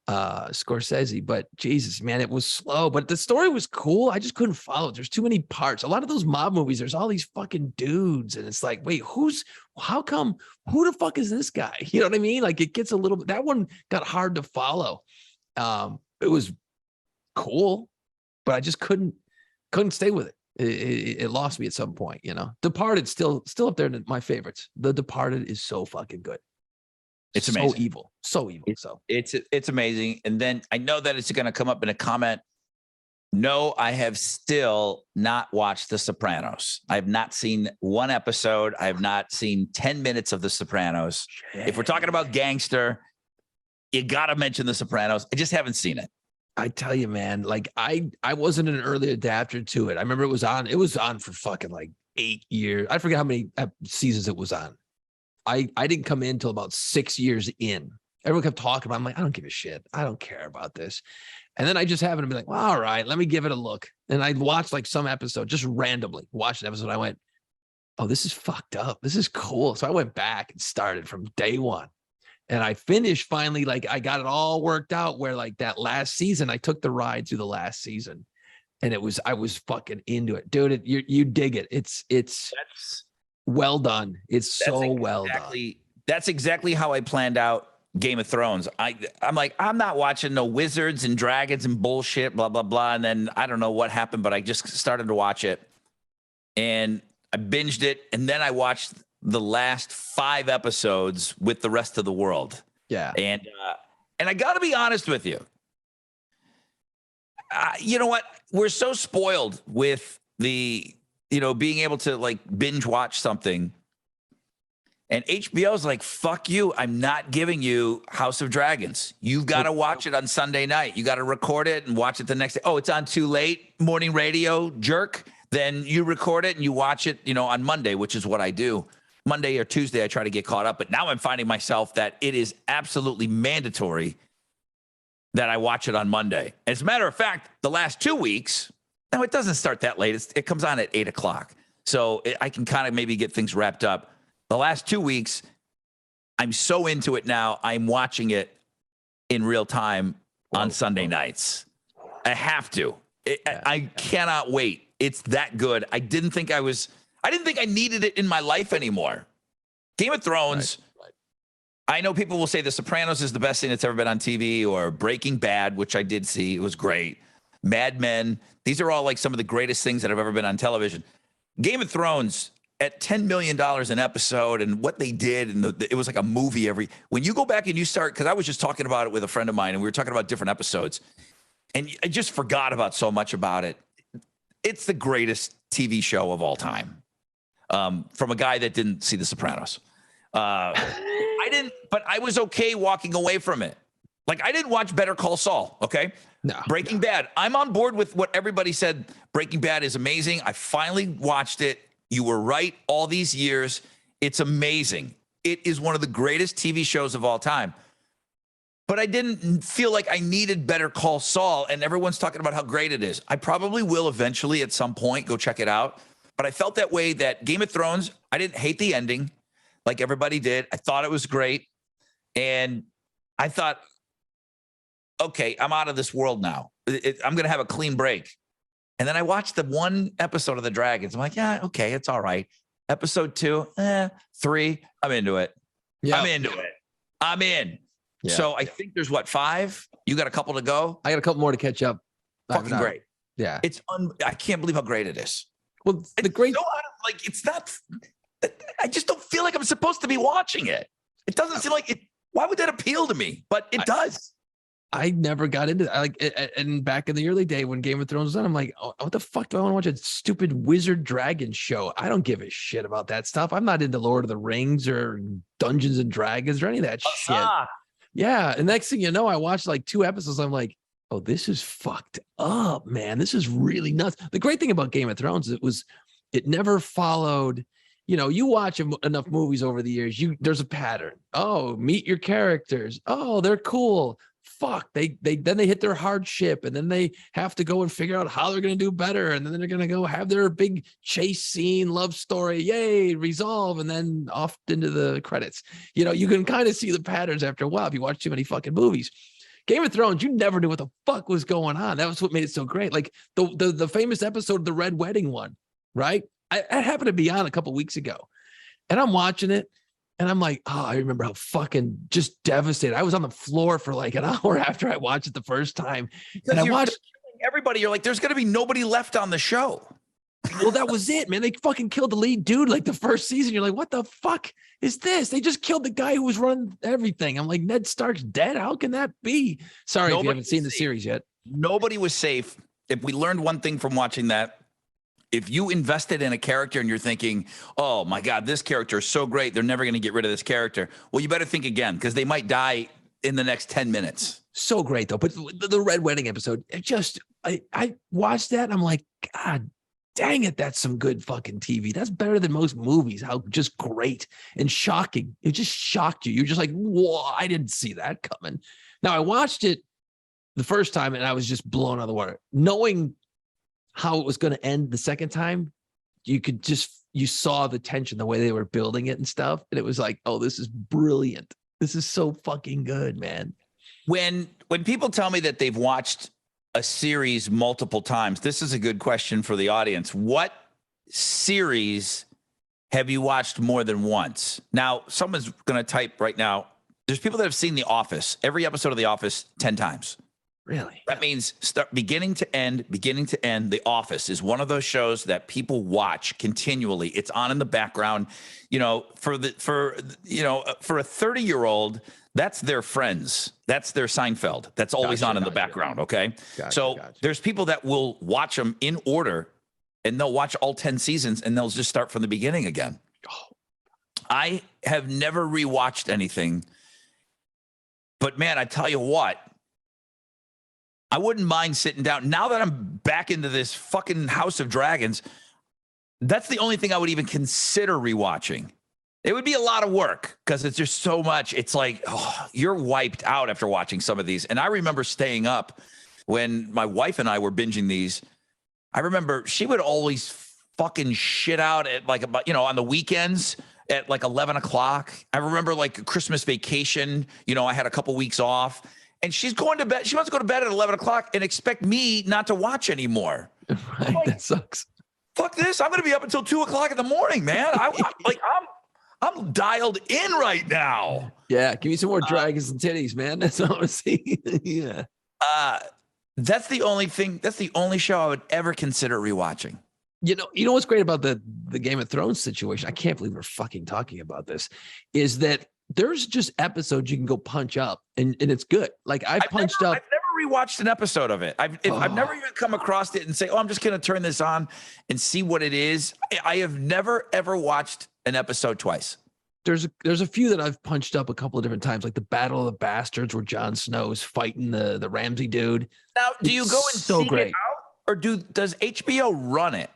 Scorsese, but Jesus, man, it was slow, but the story was cool. I just couldn't follow it. There's too many parts. A lot of those mob movies, there's all these fucking dudes, and it's like, wait, who the fuck is this guy? You know what I mean? Like it gets a little bit, that one got hard to follow. It was cool, but I just couldn't stay with it. It lost me at some point, you know. Departed still up there in my favorites. The Departed is so fucking good. It's amazing. So evil. It's amazing. And then I know that it's going to come up in a comment. No, I have still not watched The Sopranos. I have not seen one episode. I have not seen 10 minutes of The Sopranos. Shit. If we're talking about gangster, you got to mention The Sopranos. I just haven't seen it. I tell you, man, like I wasn't an early adapter to it. I remember it was on for fucking like 8 years. I forget how many seasons it was on. I didn't come in until about 6 years in. Everyone kept talking about it. I'm like, I don't give a shit. I don't care about this. And then I just happened to be like, well, all right, let me give it a look. And I watched like some episode, just randomly watched an episode. I went, oh, this is fucked up. This is cool. So I went back and started from day one. And I finished finally, like I got it all worked out where like that last season, I took the ride through the last season. And I was fucking into it. Dude, you dig it. It's well done. It's so well done. That's exactly how I planned out Game of Thrones. I'm like, I'm not watching no wizards and dragons and bullshit, blah, blah, blah. And then I don't know what happened, but I just started to watch it and I binged it. And then I watched the last 5 episodes with the rest of the world. Yeah. And I got to be honest with you. You know what? We're so spoiled with the, being able to like binge watch something. And HBO's like, fuck you. I'm not giving you House of Dragons. You've got to watch it on Sunday night. You got to record it and watch it the next day. Oh, it's on too late. Morning radio, jerk. Then you record it and you watch it, on Monday, which is what I do. Monday or Tuesday, I try to get caught up. But now I'm finding myself that it is absolutely mandatory that I watch it on Monday. As a matter of fact, the last 2 weeks, now it doesn't start that late. It comes on at 8 o'clock. So I can kind of maybe get things wrapped up. The last 2 weeks, I'm so into it now. I'm watching it in real time on Sunday nights. I have to. I cannot wait. It's that good. I didn't think I needed it in my life anymore. Game of Thrones. Right. I know people will say The Sopranos is the best thing that's ever been on TV, or Breaking Bad, which I did see. It was great. Mad Men. These are all like some of the greatest things that have ever been on television. Game of Thrones at $10 million an episode and what they did, and it was like a movie when you go back and you start, because I was just talking about it with a friend of mine and we were talking about different episodes and I just forgot about so much about it. It's the greatest TV show of all time. From a guy that didn't see The Sopranos. I didn't, but I was okay walking away from it. Like, I didn't watch Better Call Saul. Okay. No. Breaking Bad. I'm on board with what everybody said. Breaking Bad is amazing. I finally watched it. You were right all these years. It's amazing. It is one of the greatest TV shows of all time. But I didn't feel like I needed Better Call Saul, and everyone's talking about how great it is. I probably will eventually at some point go check it out. But I felt that way that Game of Thrones, I didn't hate the ending like everybody did. I thought it was great. And I thought, okay, I'm out of this world now. I'm going to have a clean break. And then I watched the one episode of The Dragons. I'm like, yeah, okay, it's all right. Episode 2, 3, I'm into it. Yeah. I'm into it. I'm in. Yeah. So I think there's 5? You got a couple to go? I got a couple more to catch up. Fucking great. Yeah. I can't believe how great it is. Well, the great, It's not, I just don't feel like I'm supposed to be watching it. It doesn't seem like it. Why would that appeal to me? But it does. I never got into that. And back in the early day when Game of Thrones was on, I'm like, oh, what the fuck do I want to watch a stupid wizard dragon show? I don't give a shit about that stuff. I'm not into Lord of the Rings or Dungeons and Dragons or any of that shit. Yeah. And next thing you know, I watched like 2 episodes. I'm like, oh, this is fucked up, man. This is really nuts. The great thing about Game of Thrones, it never followed, you watch enough movies over the years, there's a pattern. Oh, meet your characters. Oh, they're cool. Fuck. Then they hit their hardship and then they have to go and figure out how they're going to do better. And then they're going to go have their big chase scene, love story. Yay, resolve. And then off into the credits. You can kind of see the patterns after a while if you watch too many fucking movies. Game of Thrones, you never knew what the fuck was going on. That was what made it so great. Like the famous episode of the Red Wedding one, right? I happened to be on a couple weeks ago and I'm watching it and I'm like, oh, I remember how fucking just devastated. I was on the floor for like an hour after I watched it the first time. And I watched everybody. You're like, there's going to be nobody left on the show. Well, that was it, man. They fucking killed the lead dude like the first season. You're like, what the fuck is this? They just killed the guy who was running everything. I'm like, Ned Stark's dead. How can that be? Sorry if you haven't seen the series yet. Nobody was safe. If we learned one thing from watching that, if you invested in a character and you're thinking, oh my God, this character is so great, they're never going to get rid of this character. Well, you better think again because they might die in the next 10 minutes. So great though. But the Red Wedding episode, I watched that and I'm like, God dang it, that's some good fucking TV. That's better than most movies. How just great and shocking. It just shocked you. You're just like, whoa, I didn't see that coming. Now I watched it the first time and I was just blown out of the water. Knowing how it was going to end the second time, you saw the tension, the way they were building it and stuff. And it was like, oh, this is brilliant. This is so fucking good, man. When people tell me that they've watched a series multiple times, this is a good question for the audience. What series have you watched more than once? Now, someone's going to type right now. There's people that have seen The Office, every episode of The Office 10 times. Really? That means start beginning to end. The Office is one of those shows that people watch continually. It's on in the background. For a 30-year-old, that's their Friends. That's their Seinfeld. That's always on in the background. Okay. There's people that will watch them in order and they'll watch all 10 seasons and they'll just start from the beginning again. I have never rewatched anything, but man, I tell you what, I wouldn't mind sitting down now that I'm back into this fucking House of Dragons. That's the only thing I would even consider rewatching. It would be a lot of work because it's just so much. It's like, oh, you're wiped out after watching some of these. And I remember staying up when my wife and I were binging these. I remember she would always fucking shit out at like about, on the weekends at like 11 o'clock. I remember like Christmas vacation, I had a couple weeks off. And she's going to bed. She wants to go to bed at 11 o'clock and expect me not to watch anymore. Right, like, that sucks. Fuck this. I'm going to be up until 2 o'clock in the morning, man. I'm dialed in right now. Yeah, give me some more dragons and titties, man. That's all I'm seeing. Yeah. That's the only thing. That's the only show I would ever consider rewatching. You know what's great about the Game of Thrones situation? I can't believe we're fucking talking about this. Is that there's just episodes you can go punch up and it's good. Like I've punched up. I've never rewatched an episode of it. I've never even come across it and say, "Oh, I'm just going to turn this on and see what it is." I have never ever watched an episode twice. There's a few that I've punched up a couple of different times, like the Battle of the Bastards, where Jon Snow is fighting the Ramsay dude. Now, do you go and so seek great. it out, or does HBO run it?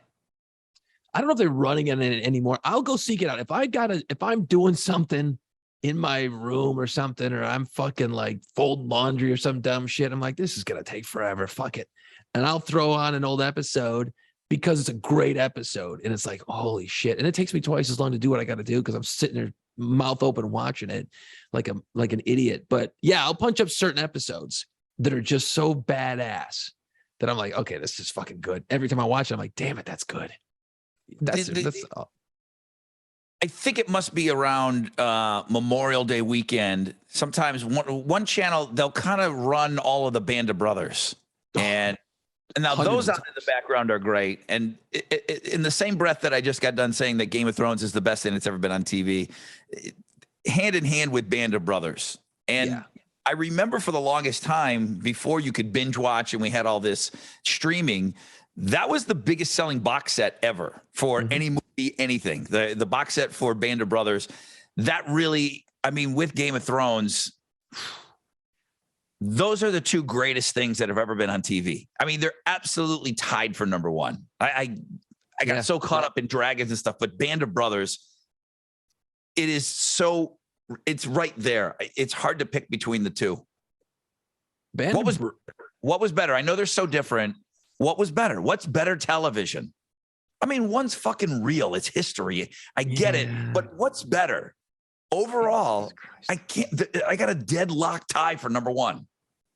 I don't know if they're running it anymore. I'll go seek it out. If I'm doing something in my room or something, or I'm fucking like folding laundry or some dumb shit, I'm like, this is gonna take forever. Fuck it. And I'll throw on an old episode because it's a great episode. And it's like, holy shit. And it takes me twice as long to do what I gotta do because I'm sitting there mouth open watching it like an idiot. But yeah, I'll punch up certain episodes that are just so badass that I'm like, okay, this is fucking good. Every time I watch it, I'm like, damn it, that's good. That's I think it must be around Memorial Day weekend. Sometimes one channel, they'll kind of run all of the Band of Brothers. And now those out in the background are great. And in the same breath that I just got done saying that Game of Thrones is the best thing that's ever been on TV, hand in hand with Band of Brothers. And I remember for the longest time, before you could binge watch and we had all this streaming, that was the biggest selling box set ever for any movie, anything. The box set for Band of Brothers, that really, I mean, with Game of Thrones, those are the two greatest things that have ever been on TV. I mean, they're absolutely tied for number one. I got so caught up in dragons and stuff, but Band of Brothers, it's right there. It's hard to pick between the two. What was better? I know they're so different. What was better? What's better television? I mean, one's fucking real. It's history. I get it. But what's better? Overall, I got a deadlock tie for number one.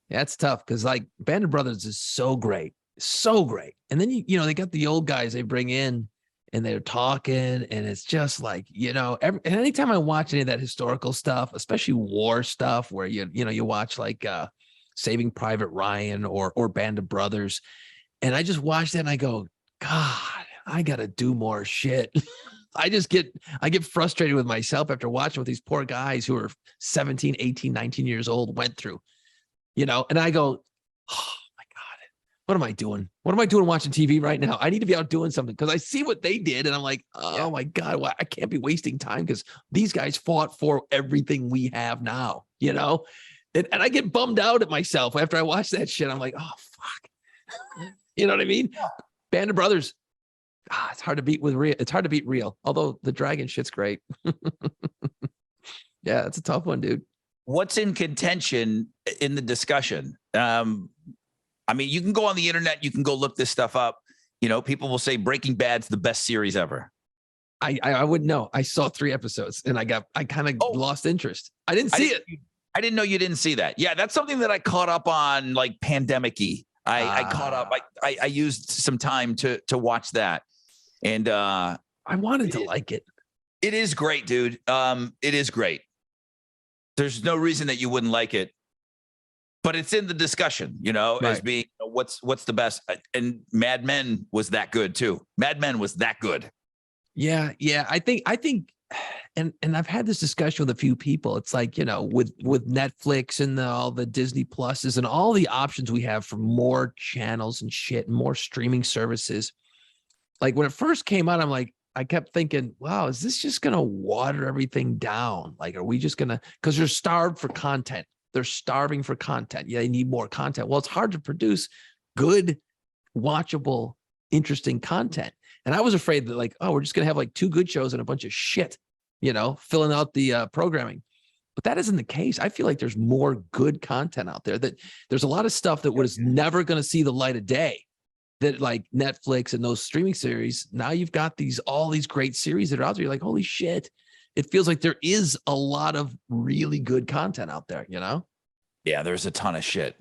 Yeah, it's tough because like Band of Brothers is so great. So great. And then, you know, they got the old guys they bring in and they're talking and it's just like, you know, anytime I watch any of that historical stuff, especially war stuff where, you watch like Saving Private Ryan or Band of Brothers. And I just watch that and I go, God, I got to do more shit. I get frustrated with myself after watching what these poor guys who are 17, 18, 19 years old went through, you know, and I go, oh my God, what am I doing? What am I doing watching TV right now? I need to be out doing something because I see what they did. And I'm like, oh my God, I can't be wasting time because these guys fought for everything we have now, you know? And I get bummed out at myself after I watch that shit. I'm like, oh, fuck. You know what I mean? Yeah. Band of Brothers. It's hard to beat with real. It's hard to beat real. Although the dragon shit's great. Yeah, it's a tough one, dude. What's in contention in the discussion? I mean, you can go on the internet. You can go look this stuff up. You know, people will say Breaking Bad's the best series ever. I wouldn't know. I saw 3 episodes and I kind of lost interest. I didn't see it. I didn't know you didn't see that. Yeah, that's something that I caught up on like pandemic-y. I caught up. I used some time to watch that. And I wanted to like it. It is great, dude. It is great. There's no reason that you wouldn't like it. But it's in the discussion, you know, as being what's the best. And Mad Men was that good too. Mad Men was that good. Yeah. I think and I've had this discussion with a few people. It's like, you know, with Netflix and all the Disney Pluses and all the options we have for more channels and shit, and more streaming services. Like when it first came out, I'm like, I kept thinking, wow, is this just going to water everything down? Like, are we just going to, because they're starved for content. They're starving for content. Yeah, they need more content. Well, it's hard to produce good, watchable, interesting content. And I was afraid that like, oh, we're just going to have like 2 good shows and a bunch of shit, you know, filling out the programming. But that isn't the case. I feel like there's more good content out there, that there's a lot of stuff that was never going to see the light of day, that like Netflix and those streaming series. Now you've got all these great series that are out there. You're like, holy shit. It feels like there is a lot of really good content out there, you know? Yeah, there's a ton of shit.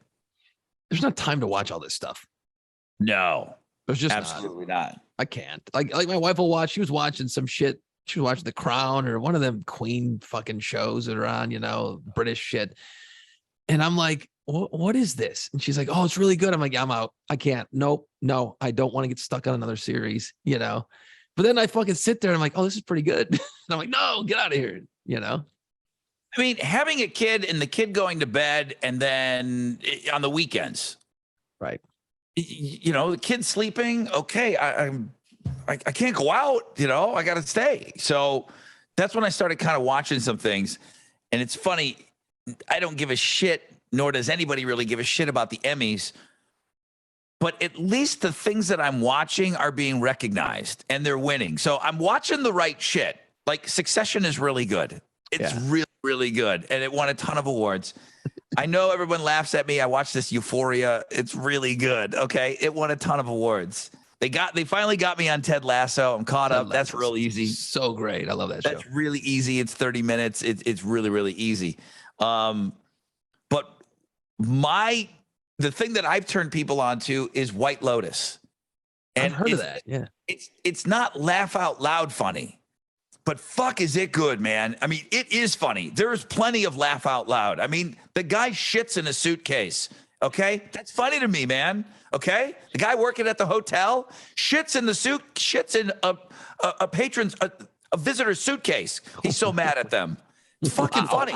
There's not time to watch all this stuff. No, there's just absolutely not. I can't. Like my wife will watch. She was watching some shit. She was watching The Crown or one of them Queen fucking shows that are on, you know, British shit. And I'm like, what is this? And she's like, oh, it's really good. I'm like, I'm out. I can't. Nope. No, I don't want to get stuck on another series, But then I fucking sit there and I'm like, oh, this is pretty good. And I'm like, no, get out of here, I mean, having a kid and the kid going to bed and then on the weekends. Right. The kid sleeping. Okay. I can't go out, I got to stay. So that's when I started kind of watching some things. And it's funny. I don't give a shit, nor does anybody really give a shit about the Emmys. But at least the things that I'm watching are being recognized and they're winning. So I'm watching the right shit. Like Succession is really good. It's really, really good. And it won a ton of awards. I know everyone laughs at me. I watched this Euphoria. It's really good. Okay. It won a ton of awards. They finally got me on Ted Lasso. I'm caught up. That's real easy. So great. I love that show. That's really easy. It's 30 minutes. It's really, really easy. But the thing that I've turned people on to is White Lotus. And I've heard of that. Yeah. It's not laugh out loud funny. But fuck, is it good, man? I mean, it is funny. There's plenty of laugh out loud. I mean, the guy shits in a suitcase. Okay, that's funny to me, man. Okay, the guy working at the hotel shits in a patron's a visitor's suitcase. He's so mad at them. It's fucking funny.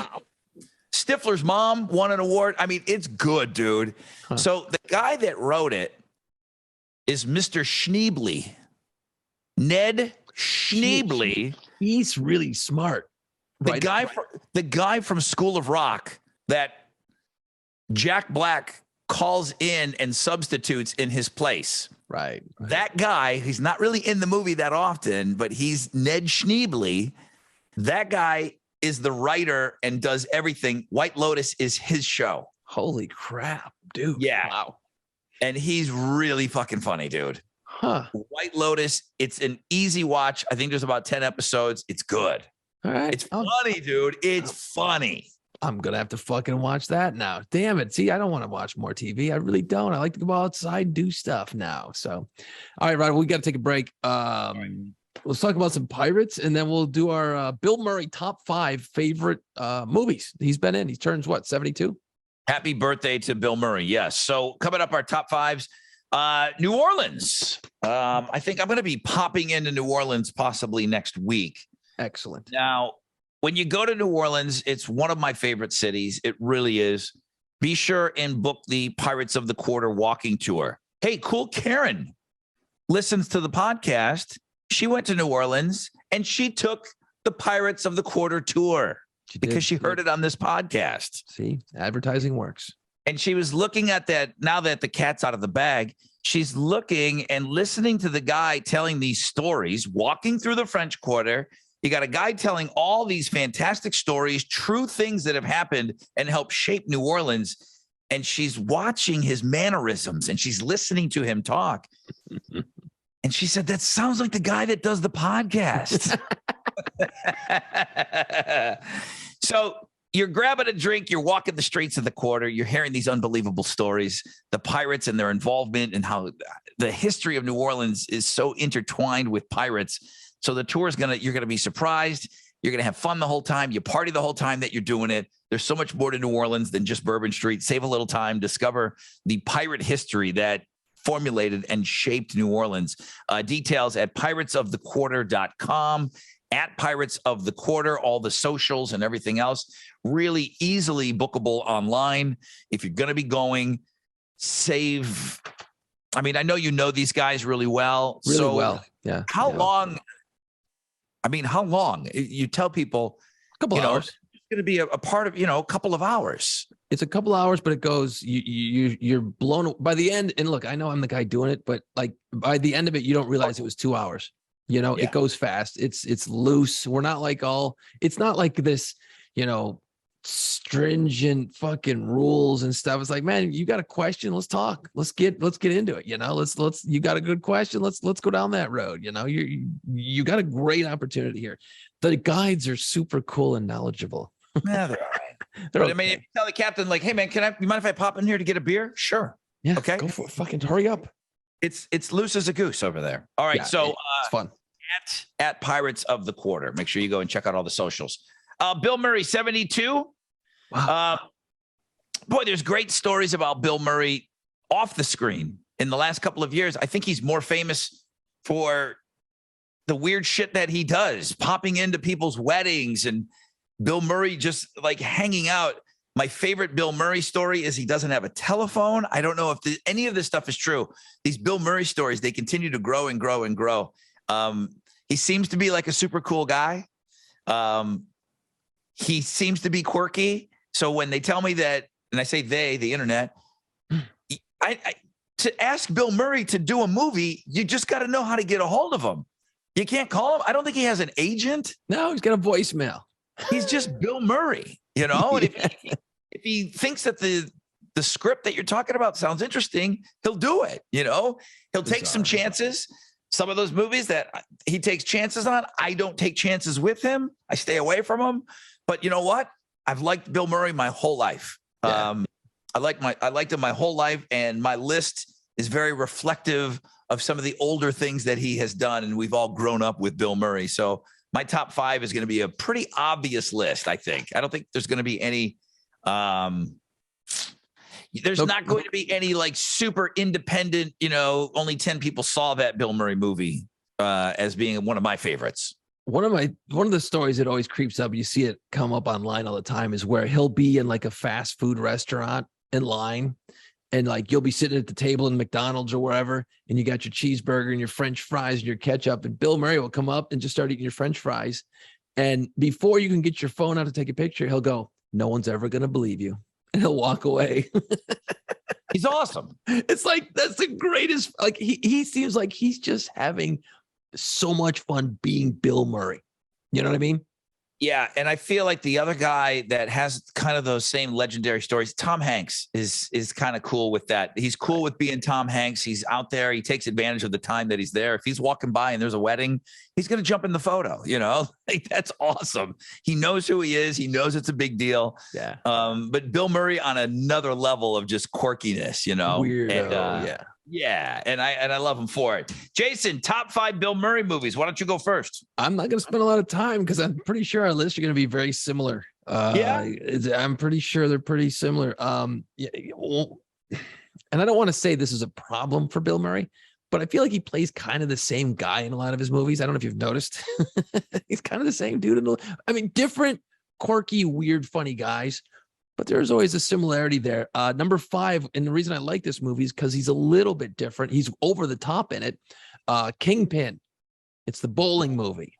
Stifler's mom won an award. I mean, it's good, dude. Huh. So the guy that wrote it is Mr. Schneebly, Ned Schneebly. He's really smart. Right? The guy from School of Rock that Jack Black calls in and substitutes in his place. Right. That guy, he's not really in the movie that often, but he's Ned Schneebly. That guy is the writer and does everything. White Lotus is his show. Holy crap, dude. Yeah. Wow. And he's really fucking funny, dude. Huh. White Lotus, it's an easy watch. I think there's about 10 episodes. It's good. All right. It's funny, dude. It's funny. I'm going to have to fucking watch that now. Damn it. See, I don't want to watch more TV. I really don't. I like to go outside and do stuff now. So, all right, Rod, we got to take a break. Let's talk about some Pirates, and then we'll do our Bill Murray top 5 favorite movies he's been in. He turns, 72? Happy birthday to Bill Murray. Yes. So coming up, our top 5s. New Orleans. I think I'm going to be popping into New Orleans possibly next week. Excellent. Now, when you go to New Orleans, it's one of my favorite cities. It really is. Be sure and book the Pirates of the Quarter walking tour. Hey, cool Karen listens to the podcast. She went to New Orleans and she took the Pirates of the Quarter tour because she heard it on this podcast. See, advertising works. And she was looking at that. Now that the cat's out of the bag, she's looking and listening to the guy telling these stories, walking through the French Quarter. You got a guy telling all these fantastic stories, true things that have happened and helped shape New Orleans. And she's watching his mannerisms and she's listening to him talk. And she said, that sounds like the guy that does the podcast. So you're grabbing a drink, you're walking the streets of the Quarter, you're hearing these unbelievable stories, the pirates and their involvement and how the history of New Orleans is so intertwined with pirates. So the tour is you're going to be surprised. You're going to have fun the whole time. You party the whole time that you're doing it. There's so much more to New Orleans than just Bourbon Street. Save a little time, discover the pirate history that formulated and shaped New Orleans. Details at piratesofthequarter.com, at Pirates of the Quarter, all the socials and everything else. Really easily bookable online. If you're going to be going, save. I mean, I know you know these guys really well. Yeah. How long? I mean, how long? You tell people a couple hours. It's going to be a part of, a couple of hours. It's a couple hours, but it goes, you're blown by the end. And look, I know I'm the guy doing it, but like by the end of it, you don't realize it was 2 hours. It goes fast. It's loose. We're not like it's not like this, stringent fucking rules and stuff. It's like, man, you got a question? Let's talk. Let's get into it. You got a good question. Let's go down that road. You got a great opportunity here. The guides are super cool and knowledgeable. Yeah, they're all right. But okay. I mean, if you tell the captain, like, hey man, you mind if I pop in here to get a beer? Sure. Yeah. Okay. Go for it. Fucking hurry up. It's loose as a goose over there. All right. So it's fun. At Pirates of the Quarter. Make sure you go and check out all the socials. Bill Murray, 72. Wow. Boy, there's great stories about Bill Murray off the screen in the last couple of years. I think he's more famous for the weird shit that he does, popping into people's weddings, and Bill Murray just like hanging out. My favorite Bill Murray story is he doesn't have a telephone. I don't know if any of this stuff is true. These Bill Murray stories, they continue to grow and grow and grow. He seems to be like a super cool guy. He seems to be quirky. So when they tell me that, and I say they, the internet, to ask Bill Murray to do a movie, you just got to know how to get a hold of him. You can't call him. I don't think he has an agent. No, he's got a voicemail. He's just Bill Murray, you know. And if he thinks that the script that you're talking about sounds interesting, he'll do it. You know, he'll take some chances. Some of those movies that he takes chances on, I don't take chances with him. I stay away from him. But you know what? I've liked Bill Murray my whole life. Yeah. I liked him my whole life, and my list is very reflective of some of the older things that he has done, and we've all grown up with Bill Murray. So my top 5 is going to be a pretty obvious list, I think. I don't think there's going to be any there's not going to be any like super independent, you know, only 10 people saw that Bill Murray movie as being one of my favorites. One of the stories that always creeps up, you see it come up online all the time, is where he'll be in like a fast food restaurant in line, and like you'll be sitting at the table in McDonald's or wherever, and you got your cheeseburger and your French fries and your ketchup, and Bill Murray will come up and just start eating your French fries. And before you can get your phone out to take a picture, he'll go, "No one's ever going to believe you." And he'll walk away. He's awesome. It's like, that's the greatest. Like he seems like he's just having so much fun being Bill Murray. You know what I mean? Yeah. And I feel like the other guy that has kind of those same legendary stories, Tom Hanks, is kind of cool with that. He's cool with being Tom Hanks. He's out there. He takes advantage of the time that he's there. If he's walking by and there's a wedding, he's going to jump in the photo, you know, like that's awesome. He knows who he is. He knows it's a big deal. Yeah. But Bill Murray on another level of just quirkiness, you know, weirdo. And, yeah. Yeah, and I love him for it. Jason, top 5 Bill Murray movies. Why don't you go first? I'm not going to spend a lot of time because I'm pretty sure our lists are going to be very similar. I'm pretty sure they're pretty similar. Yeah, well, and I don't want to say this is a problem for Bill Murray, but I feel like he plays kind of the same guy in a lot of his movies. I don't know if you've noticed. He's kind of the same dude. Different, quirky, weird, funny guys. But there's always a similarity there. Number 5, and the reason I like this movie is because he's a little bit different. He's over the top in it. Kingpin. It's the bowling movie.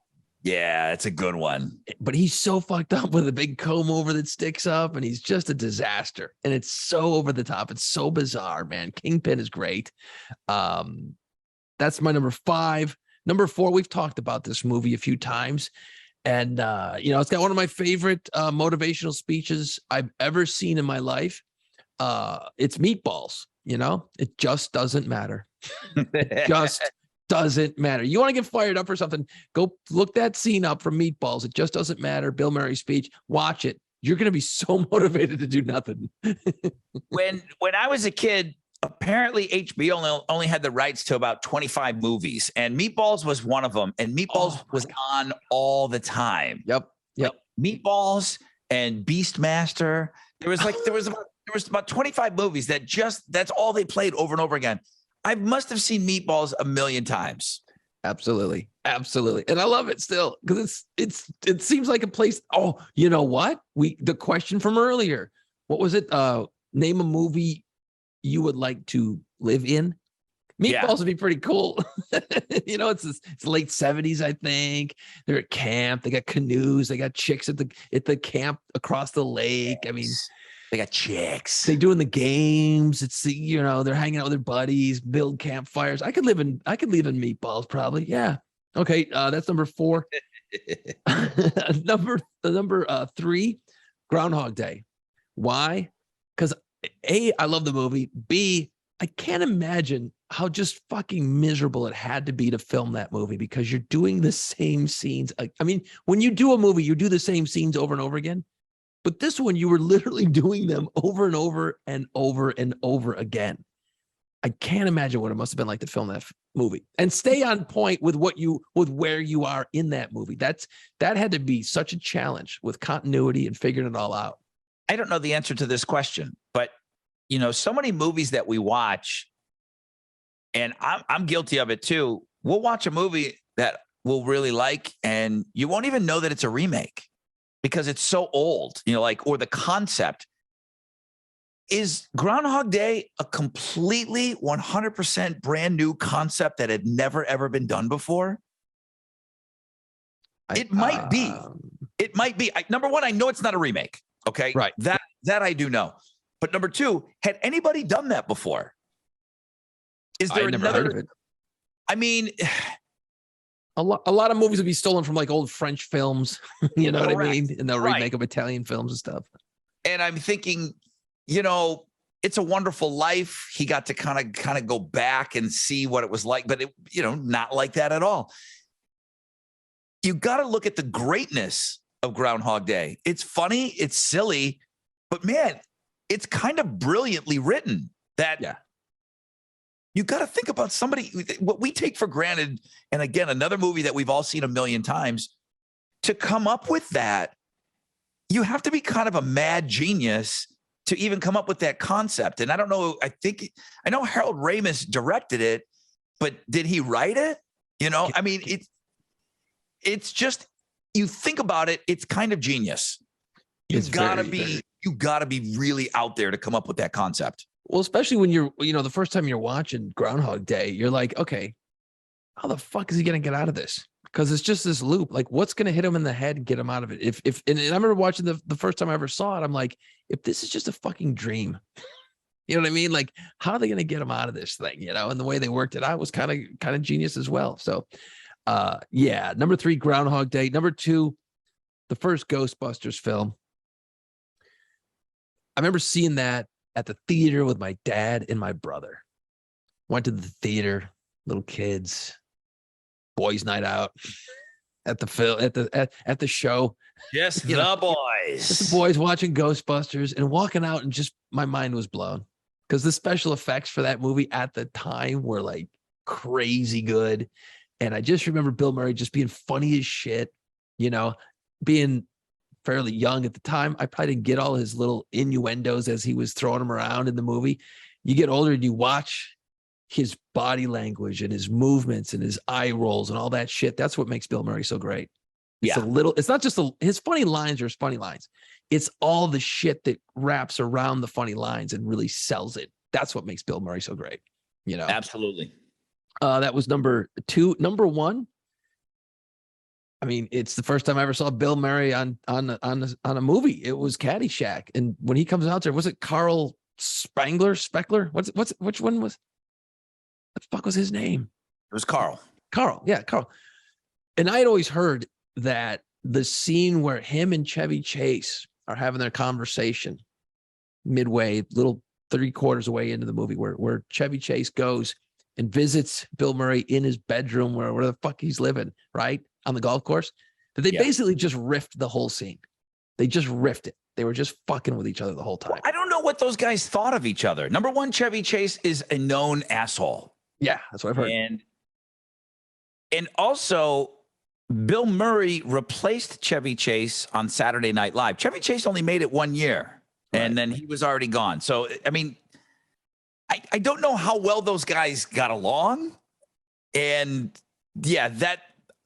Yeah, it's a good one. But he's so fucked up with a big comb over that sticks up, and he's just a disaster. And it's so over the top. It's so bizarre, man. Kingpin is great. That's my number 5. Number 4, we've talked about this movie a few times. And, it's got one of my favorite motivational speeches I've ever seen in my life. It's Meatballs. You know, it just doesn't matter. It just doesn't matter. You want to get fired up or something, go look that scene up from Meatballs. It just doesn't matter. Bill Murray speech. Watch it. You're going to be so motivated to do nothing. When I was a kid, apparently HBO only had the rights to about 25 movies, and Meatballs was one of them. And Meatballs was on all the time. Yep. Like Meatballs and Beastmaster. There was about 25 movies that's all they played over and over again. I must have seen Meatballs a million times. Absolutely. And I love it still because it seems like a place. Oh, you know what? The question from earlier, what was it? Name a movie you would like to live in. Meatballs would be pretty cool. It's late 70s, I think. They're at camp. They got canoes. They got chicks at the camp across the lake. I mean, they got chicks. They doing the games. It's they're hanging out with their buddies, build campfires. I could live in Meatballs probably. Yeah. Okay, that's number 4. number 3, Groundhog Day. Why? Because A, I love the movie. B, I can't imagine how just fucking miserable it had to be to film that movie because you're doing the same scenes. I mean, when you do a movie, you do the same scenes over and over again. But this one, you were literally doing them over and over and over and over again. I can't imagine what it must have been like to film that movie and stay on point with where you are in that movie. That had to be such a challenge with continuity and figuring it all out. I don't know the answer to this question, but so many movies that we watch, and I'm guilty of it too. We'll watch a movie that we'll really like, and you won't even know that it's a remake because it's so old, or the concept. Is Groundhog Day a completely 100% brand new concept that had never, ever been done before? It might be. It might be. Number one, I know it's not a remake. Okay. Right. That I do know. But number two, had anybody done that before? Is there never heard of it. I mean, a lot of movies would be stolen from like old French films, you know what I mean? And they'll remake of Italian films and stuff. And I'm thinking, It's a Wonderful Life. He got to kind of go back and see what it was like, but not like that at all. You got to look at the greatness of Groundhog Day. It's funny, it's silly, but man, it's kind of brilliantly written. You got to think about what we take for granted. And again, another movie that we've all seen a million times. To come up with that, you have to be kind of a mad genius to even come up with that concept. And I don't know, I know Harold Ramis directed it, but did he write it? I mean, it's just, you think about it, it's kind of genius. You've got to be really out there to come up with that concept. Well, especially when you're, the first time you're watching Groundhog Day, you're like, okay, how the fuck is he going to get out of this? Because it's just this loop. Like, what's going to hit him in the head and get him out of it? And I remember watching the first time I ever saw it, I'm like, if this is just a fucking dream, you know what I mean? Like, how are they going to get him out of this thing? And the way they worked it out was kind of genius as well. So, number 3, Groundhog Day. Number 2, the first Ghostbusters film. I remember seeing that at the theater with my dad and my brother. Went to the theater, little kids, boys' night out at the show. Yes, the boys. The boys watching Ghostbusters and walking out, and just my mind was blown because the special effects for that movie at the time were like crazy good. And I just remember Bill Murray just being funny as shit, being fairly young at the time. I probably didn't get all his little innuendos as he was throwing them around in the movie. You get older and you watch his body language and his movements and his eye rolls and all that shit. That's what makes Bill Murray so great. It's not just his funny lines are his funny lines. It's all the shit that wraps around the funny lines and really sells it. That's what makes Bill Murray so great. Absolutely. That was number 2. Number 1. I mean, it's the first time I ever saw Bill Murray on a movie. It was Caddyshack, and when he comes out there, was it Carl Speckler? Which one was? What the fuck was his name? It was Carl. Carl, yeah, Carl. And I had always heard that the scene where him and Chevy Chase are having their conversation midway, little 3/4 away into the movie, where Chevy Chase goes and visits Bill Murray in his bedroom, where the fuck he's living, right? On the golf course, that they basically just riffed the whole scene. They just riffed it. They were just fucking with each other the whole time. Well, I don't know what those guys thought of each other. Number one, Chevy Chase is a known asshole. Yeah, that's what I've heard. And also, Bill Murray replaced Chevy Chase on Saturday Night Live. Chevy Chase only made it 1 year, and then he was already gone. So, I mean, I don't know how well those guys got along. And yeah,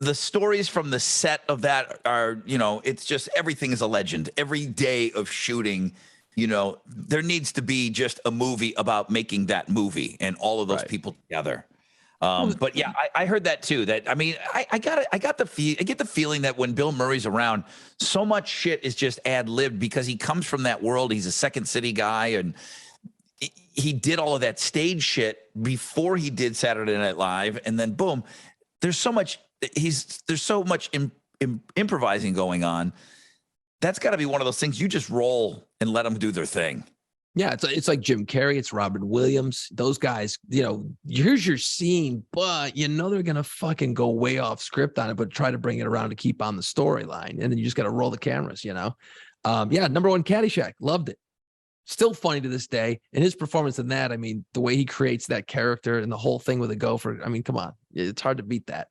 the stories from the set of that are, it's just, everything is a legend. Every day of shooting, there needs to be just a movie about making that movie and all of those people together. But yeah, I heard that too. That, I mean, I get the feeling that when Bill Murray's around, so much shit is just ad-libbed because he comes from that world. He's a Second City guy, and he did all of that stage shit before he did Saturday Night Live, and then boom, there's so much improvising going on. That's got to be one of those things you just roll and let them do their thing. Yeah, it's like Jim Carrey, it's Robin Williams. Those guys, here's your scene, but they're gonna fucking go way off script on it, but try to bring it around to keep on the storyline, and then you just got to roll the cameras. Number 1, Caddyshack, loved it. Still funny to this day, and his performance in that. I mean, the way he creates that character and the whole thing with a gopher. I mean, come on, it's hard to beat that.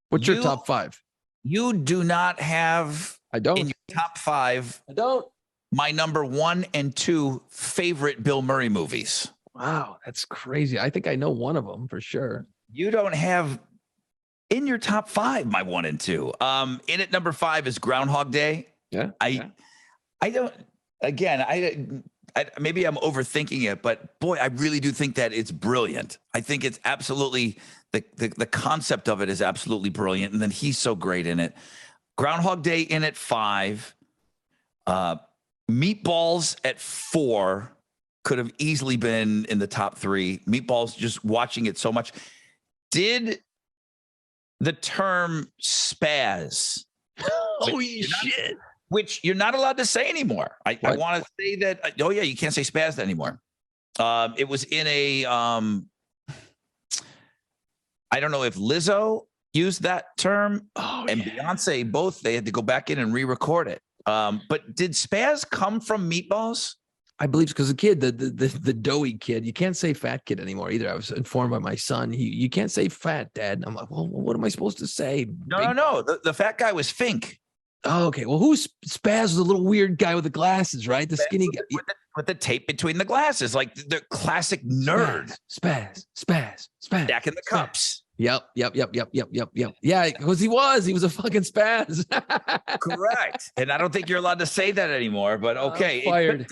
What's your top 5? You do not have. I don't. In your top 5. I don't. my number 1 and 2 favorite Bill Murray movies. Wow, that's crazy. I think I know one of them for sure. You don't have in your top 5 my 1 and 2. In at number 5 is Groundhog Day. Yeah. I don't. Again, I maybe I'm overthinking it, but boy, I really do think that it's brilliant. I think it's absolutely the concept of it is absolutely brilliant, and then he's so great in it. Groundhog Day in at 5. Meatballs at 4 could have easily been in the top 3. Meatballs, just watching it so much. Did the term spaz? Holy shit. Which you're not allowed to say anymore. I want to say that. Oh yeah, you can't say spaz anymore. It was in a. I don't know if Lizzo used that term and Beyonce both. They had to go back in and re-record it. But did spaz come from Meatballs? I believe because the kid, the doughy kid, you can't say fat kid anymore either. I was informed by my son. You can't say fat, Dad. And I'm like, well, what am I supposed to say? No. The fat guy was Fink. Oh, okay. Well, who's Spaz? Was the little weird guy with the glasses, right? The skinny guy with the tape between the glasses, like the classic nerd. Spaz. Back in the cups. Yep. Yeah, because he was a fucking spaz. Correct. And I don't think you're allowed to say that anymore, but okay. Fired.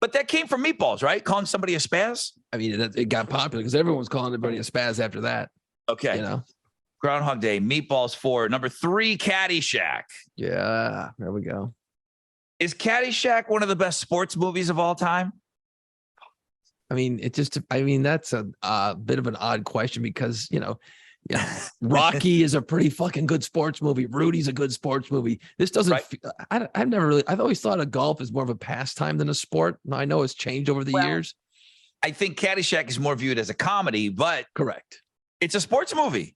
But that came from Meatballs, right? Calling somebody a spaz? I mean, it got popular because everyone was calling everybody a spaz after that. Okay. You know? Groundhog Day, Meatballs 4. Number 3, Caddyshack. Yeah, there we go. Is Caddyshack one of the best sports movies of all time? I mean, that's a bit of an odd question because, Rocky is a pretty fucking good sports movie. Rudy's a good sports movie. This doesn't, right. I've always thought of golf as more of a pastime than a sport. Now, I know it's changed over the years. I think Caddyshack is more viewed as a comedy, but correct. It's a sports movie.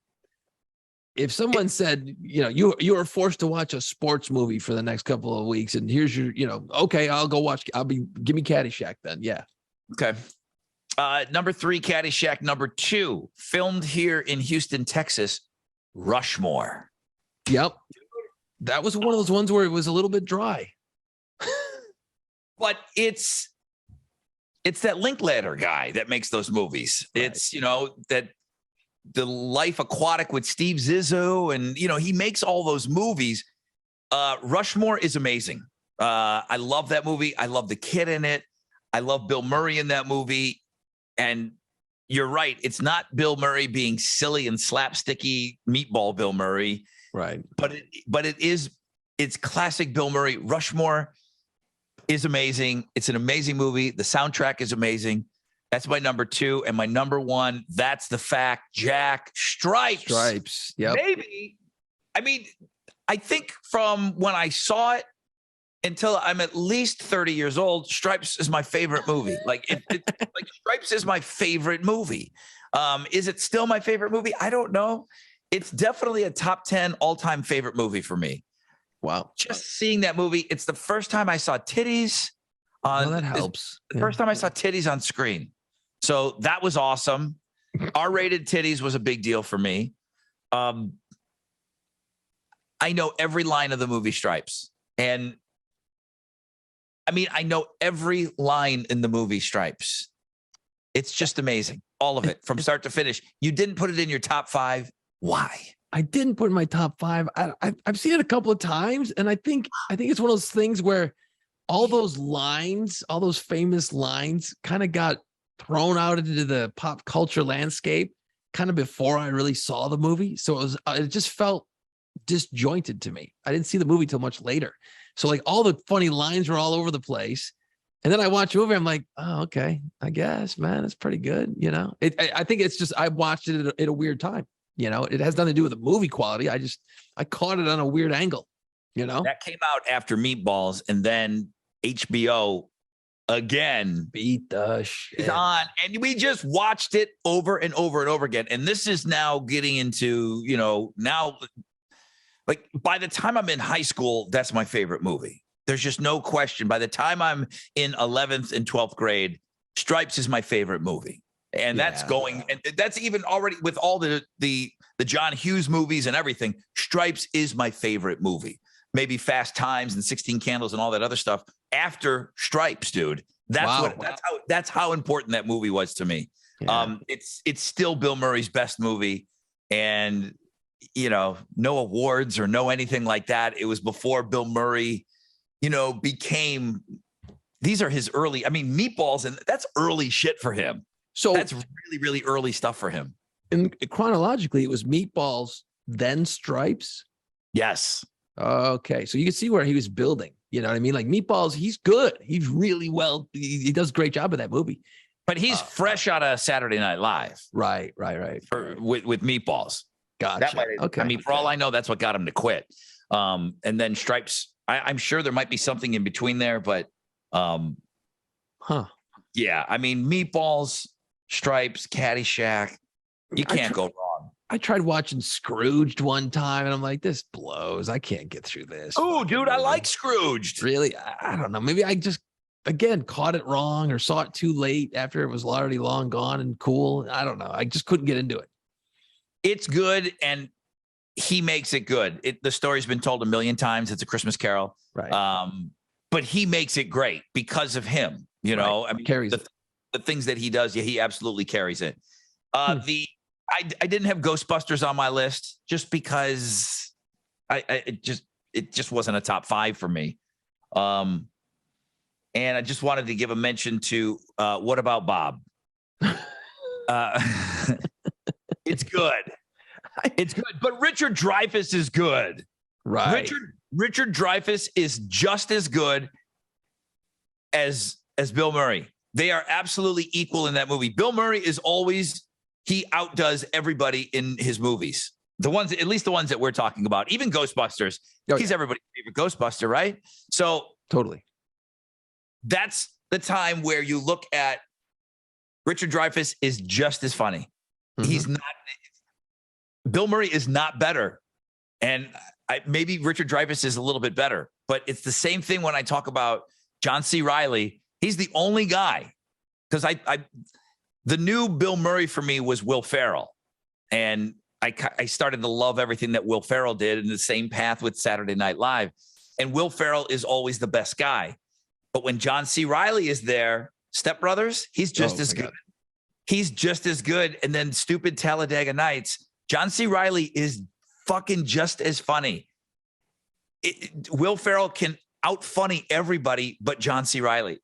If someone said, you are forced to watch a sports movie for the next couple of weeks, and here's your, okay, I'll go watch. Give me Caddyshack then. Yeah. Okay. Number 3, Caddyshack. Number 2, filmed here in Houston, Texas, Rushmore. Yep. That was one of those ones where it was a little bit dry. But it's that Linklater guy that makes those movies. Right. It's, that the Life Aquatic with Steve Zissou, and, he makes all those movies. Rushmore is amazing. I love that movie. I love the kid in it. I love Bill Murray in that movie. And you're right. It's not Bill Murray being silly and slapsticky meatball Bill Murray. Right. But it's classic Bill Murray. Rushmore is amazing. It's an amazing movie. The soundtrack is amazing. That's my number 2. And my number 1, that's the fact, Jack, Stripes. Stripes. Yep. Maybe. I mean, I think from when I saw it until I'm at least 30 years old, Stripes is my favorite movie. Like Stripes is my favorite movie. Is it still my favorite movie? I don't know. It's definitely a top 10 all-time favorite movie for me. Wow. Just seeing that movie. It's the first time I saw titties on. Well, that helps. The first time I saw titties on screen. So that was awesome. R-rated titties was a big deal for me. I know every line of the movie Stripes. And I know every line in the movie Stripes. It's just amazing. All of it from start to finish. You didn't put it in your top 5. Why? I didn't put it in my top 5. I've seen it a couple of times, and I think it's one of those things where all those lines, all those famous lines kind of got thrown out into the pop culture landscape kind of before I really saw the movie. So it just felt disjointed to me. I didn't see the movie till much later. So like all the funny lines were all over the place. And then I watch the movie. I'm like, oh, okay, I guess, man, it's pretty good. I think it's just, I watched it at a weird time. It has nothing to do with the movie quality. I caught it on a weird angle, That came out after Meatballs, and then HBO again beat the shit is on, and we just watched it over and over and over again. And this is now getting into, now like by the time I'm in high school, that's my favorite movie. There's just no question. By the time I'm in 11th and 12th grade, Stripes is my favorite movie. And that's going, and that's even already with all the John Hughes movies and everything. Stripes is my favorite movie. Maybe Fast Times and 16 Candles and all that other stuff. after Stripes, dude. That's how important that movie was to me. Yeah. It's still Bill Murray's best movie, and no awards or no anything like that. It was before Bill Murray, became. These are his early. I mean, Meatballs, and that's early shit for him. So that's really, really early stuff for him. And chronologically, it was Meatballs, then Stripes. Yes. Okay, so you can see where he was building. You know what I mean? Like Meatballs, he's good. He's really well. He does a great job of that movie. But he's fresh out of Saturday Night Live. Right. With Meatballs. Gotcha. Okay. I mean, for all I know, that's what got him to quit. And then Stripes. I'm sure there might be something in between there, but yeah. I mean, Meatballs, Stripes, Caddyshack. You can't go wrong. I tried watching Scrooged one time, and I'm like, this blows. I can't get through this. Oh, dude, I like Scrooged. Really? I don't know. Maybe I just, again, caught it wrong or saw it too late after it was already long gone and cool. I don't know. I just couldn't get into it. It's good, and he makes it good. The story's been told a million times. It's A Christmas Carol. Right. But he makes it great because of him. I mean, carries the things that he does. Yeah, he absolutely carries it. I didn't have Ghostbusters on my list just because it just wasn't a top 5 for me. And I just wanted to give a mention to What About Bob? It's good. It's good. But Richard Dreyfuss is good. Right. Richard Dreyfuss is just as good as Bill Murray. They are absolutely equal in that movie. Bill Murray is always, he outdoes everybody in his movies. At least the ones that we're talking about, even Ghostbusters. He's everybody's favorite Ghostbuster, right? So totally. That's the time where you look at Richard Dreyfuss is just as funny. Mm-hmm. He's not. Bill Murray is not better. And maybe Richard Dreyfuss is a little bit better, but it's the same thing when I talk about John C. Reilly. He's the only guy, because the new Bill Murray for me was Will Ferrell. And I started to love everything that Will Ferrell did in the same path with Saturday Night Live. And Will Ferrell is always the best guy. But when John C. Reilly is there, Step Brothers, he's just as good. He's just as good. And then Stupid Talladega Nights, John C. Reilly is fucking just as funny. Will Ferrell can out-funny everybody but John C. Reilly.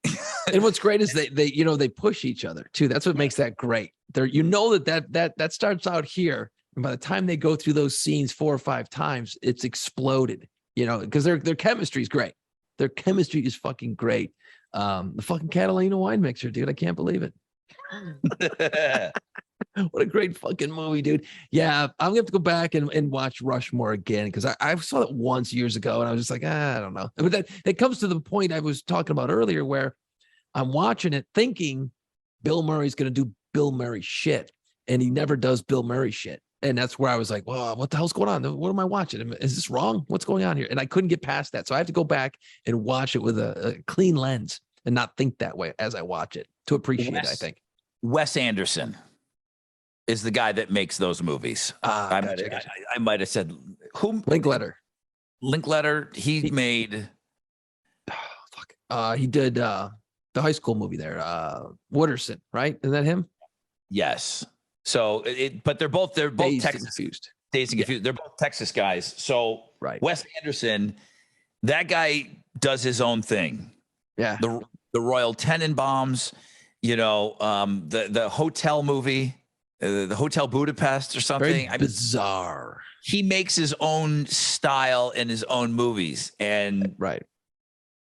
And what's great is they push each other too. That's what makes that great. That starts out here, and by the time they go through those scenes 4 or 5 times, it's exploded. Because their chemistry is great. Their chemistry is fucking great. The fucking Catalina wine mixer, dude. I can't believe it. What a great fucking movie, dude. Yeah, I'm gonna have to go back and watch Rushmore again, because I saw it once years ago and I was just like, I don't know. But that comes to the point I was talking about earlier, where I'm watching it thinking Bill Murray's gonna do Bill Murray shit, and he never does Bill Murray shit. And that's where I was like, well, what the hell's going on? What am I watching? Is this wrong? What's going on here? And I couldn't get past that. So I have to go back and watch it with a clean lens and not think that way as I watch it to appreciate it, I think. Wes Anderson is the guy that makes those movies. I might have said who? Linkletter. He made. He did the high school movie there. Wooderson, right? Isn't that him? Yes. So but they're both Dazed Texas. Confused. Dazed and Confused. They're both Texas guys. So right. Wes Anderson, that guy does his own thing. Yeah. The Royal Tenenbaums, the hotel movie, the Hotel Budapest or something. Very bizarre. He makes his own style in his own movies. And right.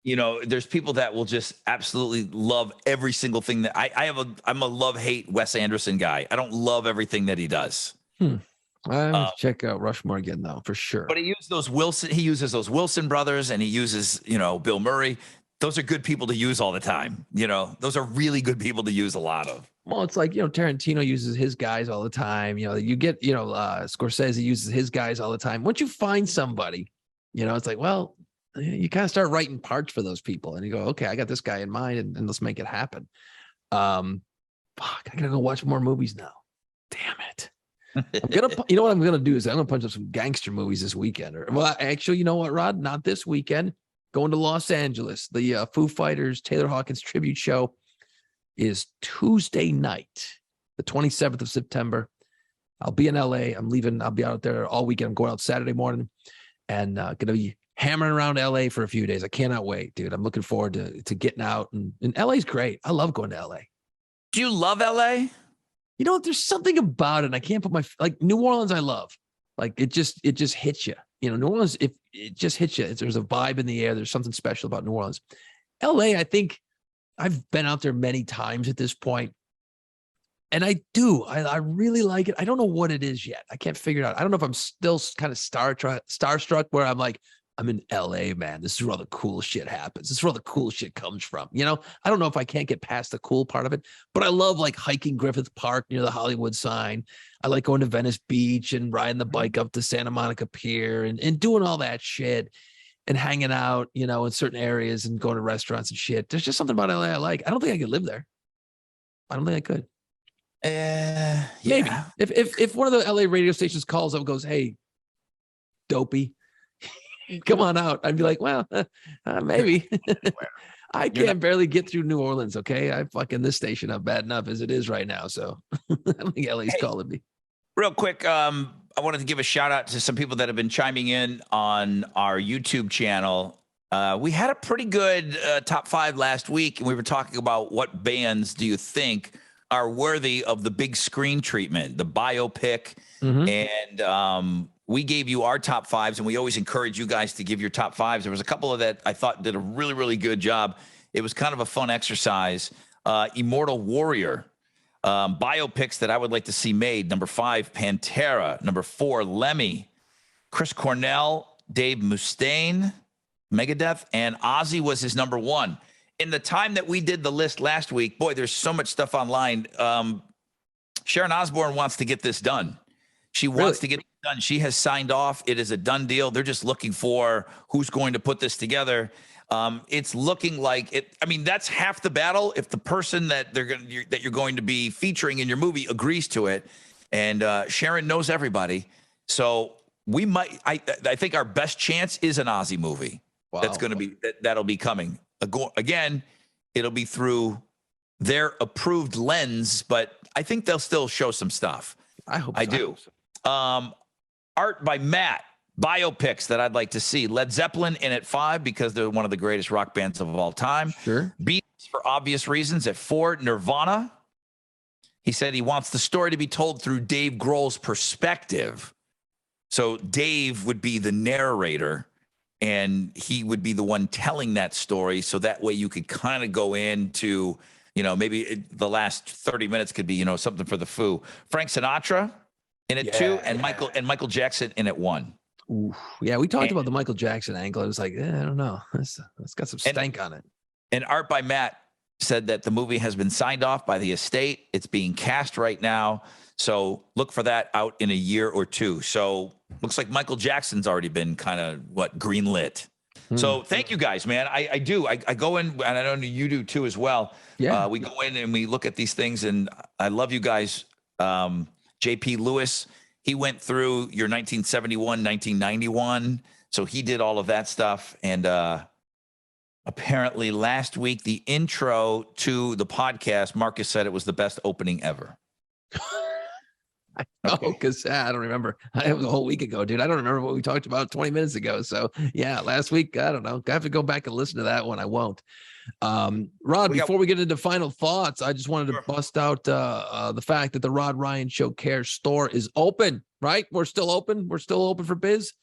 There's people that will just absolutely love every single thing that I'm a love-hate Wes Anderson guy. I don't love everything that he does. I'm gonna check out Rushmore again, though, for sure. But he uses those Wilson brothers, and he uses, Bill Murray. Those are good people to use all the time. Those are really good people to use a lot of. Well, it's like, Tarantino uses his guys all the time. You get, Scorsese uses his guys all the time. Once you find somebody, it's like, well, you kind of start writing parts for those people, and you go, okay, I got this guy in mind, and let's make it happen. I gotta go watch more movies now. Damn it. What I'm gonna do is I'm gonna punch up some gangster movies this weekend. Actually, you know what, Rod? Not this weekend. going to Los Angeles. The Foo Fighters Taylor Hawkins tribute show is Tuesday night, the 27th of September. I'll be in LA. I'm leaving. I'll be out there all weekend. I'm going out Saturday morning and going to be hammering around LA for a few days. I cannot wait, dude. I'm looking forward to getting out. And LA's great. I love going to LA. Do you love LA? You know, there's something about it. And I can't put like New Orleans, I love. Like it just hits you. You know, New Orleans, if it just hits you, there's a vibe in the air. There's something special about New Orleans. LA, I think I've been out there many times at this point. And I really like it. I don't know what it is yet. I can't figure it out. I don't know if I'm still kind of starstruck where I'm like, I'm in LA, man. This is where all the cool shit happens. This is where all the cool shit comes from. You know, I don't know if I can't get past the cool part of it, but I love like hiking Griffith Park near the Hollywood sign. I like going to Venice Beach and riding the bike up to Santa Monica Pier and doing all that shit and hanging out, you know, in certain areas and going to restaurants and shit. There's just something about LA I like. I don't think I could live there. I don't think I could. Yeah. Maybe if one of the LA radio stations calls up and goes, "Hey, dopey, come on out," I'd be like, "Well, maybe." I can't barely get through New Orleans. Okay, I fucking this station up bad enough as it is right now. So I don't think LA's calling me. Real quick, I wanted to give a shout out to some people that have been chiming in on our YouTube channel. We had a pretty good top 5 last week, and we were talking about what bands do you think are worthy of the big screen treatment, the biopic. And we gave you our top 5s, and we always encourage you guys to give your top 5s. There was a couple of that I thought did a really, really good job. It was kind of a fun exercise. Immortal Warrior, biopics that I would like to see made. Number 5, Pantera. Number 4, Lemmy. Chris Cornell, Dave Mustaine, Megadeth, and Ozzy was his number 1. In the time that we did the list last week, boy, there's so much stuff online. Sharon Osbourne wants to get this done. She wants to get it done. She has signed off. It is a done deal. They're just looking for who's going to put this together. It's looking like it. I mean, that's half the battle. If the person that you're going to be featuring in your movie agrees to it, and Sharon knows everybody, so we might. I think our best chance is an Ozzy movie. Wow. That's going to be that'll be coming. Again, it'll be through their approved lens, but I think they'll still show some stuff. I hope so. I do. Art by Matt, biopics that I'd like to see. Led Zeppelin in at 5 because they're one of the greatest rock bands of all time. Sure. Beatles for obvious reasons at 4. Nirvana. He said he wants the story to be told through Dave Grohl's perspective. So Dave would be the narrator, and he would be the one telling that story. So that way you could kind of go into, you know, maybe the last 30 minutes could be, you know, something for the Foo. Frank Sinatra in at 2, and Michael Jackson in at 1. Ooh, yeah, we talked about the Michael Jackson angle. It was like, I don't know. It's got some stank on it. And Art by Matt said that the movie has been signed off by the estate. It's being cast right now. So look for that out in a year or 2. So looks like Michael Jackson's already been kind of greenlit. So thank you guys, man. I do. I go in, and I know you do too as well. Yeah. We go in and we look at these things, and I love you guys. JP Lewis, he went through your 1971, 1991. So he did all of that stuff. And apparently last week, the intro to the podcast, Marcus said it was the best opening ever. Oh, because I don't remember. It was a whole week ago, dude. I don't remember what we talked about 20 minutes ago. So yeah, last week, I don't know. I have to go back and listen to that one. I won't. Rod, before we get into final thoughts, I just wanted to bust out the fact that the Rod Ryan Show Care store is open, right? We're still open. We're still open for biz.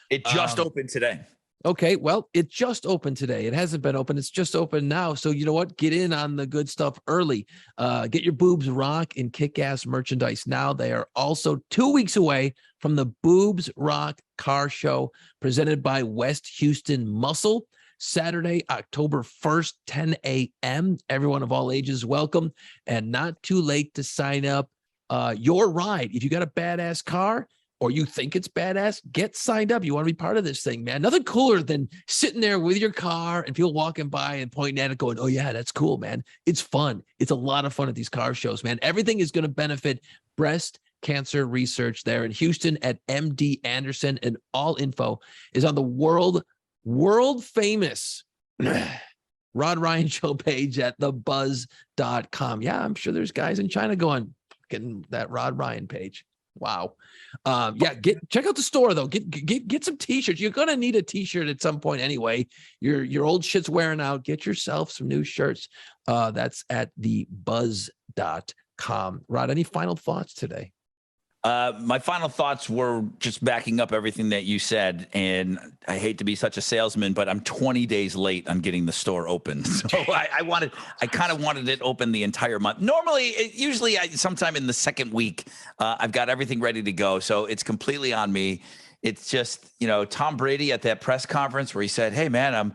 It just opened today. Okay, well, it just opened today. It hasn't been open. It's just open now. So you know what? Get in on the good stuff early. Get your boobs rock and kick-ass merchandise now. They are also 2 weeks away from the Boobs Rock Car Show presented by West Houston Muscle. Saturday, October 1st, 10 a.m. Everyone of all ages welcome, and not too late to sign up your ride. If you got a badass car, or you think it's badass, get signed up. You want to be part of this thing, man. Nothing cooler than sitting there with your car and people walking by and pointing at it going, oh yeah, that's cool, man. It's fun. It's a lot of fun at these car shows, man. Everything is going to benefit breast cancer research there in Houston at MD Anderson, and all info is on the World world famous Rod Ryan Show page at thebuzz.com. Yeah, I'm sure there's guys in China going, getting that Rod Ryan page. Wow. Yeah, check out the store though. Get some t-shirts. You're gonna need a t-shirt at some point anyway. Your old shit's wearing out. Get yourself some new shirts. That's at thebuzz.com. Rod, any final thoughts today? My final thoughts were just backing up everything that you said. And I hate to be such a salesman, but I'm 20 days late on getting the store open. So I kind of wanted it open the entire month. Normally, usually sometime in the second week, I've got everything ready to go. So it's completely on me. It's just, Tom Brady at that press conference where he said, hey man, I'm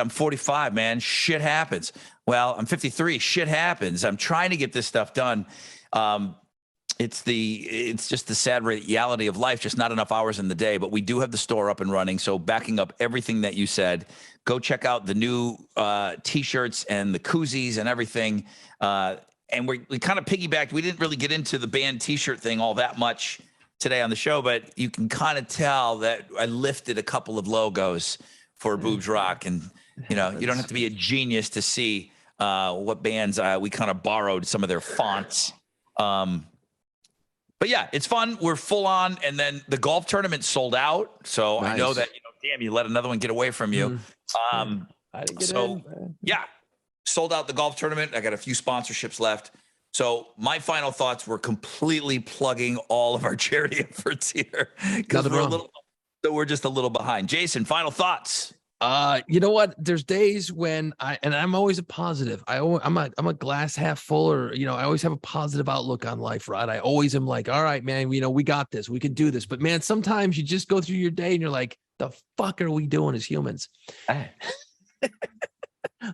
45, man, shit happens. Well, I'm 53, shit happens. I'm trying to get this stuff done. It's just the sad reality of life, just not enough hours in the day, but we do have the store up and running. So backing up everything that you said, go check out the new t-shirts and the koozies and everything. And we kind of piggybacked. We didn't really get into the band t-shirt thing all that much today on the show, but you can kind of tell that I lifted a couple of logos for Boobs Rock. And, you don't have to be a genius to see what bands we kind of borrowed some of their fonts. But yeah, it's fun. We're full on. And then the golf tournament sold out. So nice. I know that, damn, you let another one get away from you. I didn't get in. Yeah, sold out the golf tournament. I got a few sponsorships left. So my final thoughts were completely plugging all of our charity efforts here because we're just a little behind. Jason, final thoughts. You know what? There's days when I'm always a positive. I'm a glass half full, or I always have a positive outlook on life, Rod. I always am like, all right, man, we got this, we can do this. But man, sometimes you just go through your day and you're like, the fuck are we doing as humans?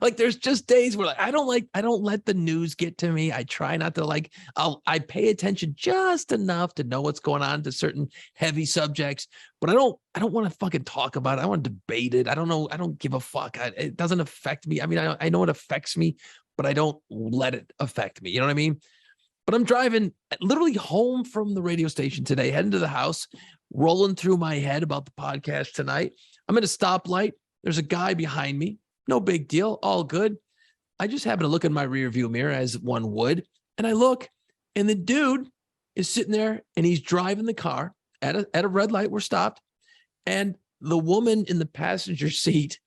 Like there's just days where I don't let the news get to me. I try not to I pay attention just enough to know what's going on to certain heavy subjects, but I don't want to fucking talk about it. I want to debate it. I don't know. I don't give a fuck. It doesn't affect me. I mean, I know it affects me, but I don't let it affect me. You know what I mean? But I'm driving literally home from the radio station today, heading to the house, rolling through my head about the podcast tonight. I'm at a stoplight. There's a guy behind me. No big deal. All good. I just happen to look in my rear view mirror as one would. And I look, and the dude is sitting there and he's driving the car at a red light. We're stopped. And the woman in the passenger seat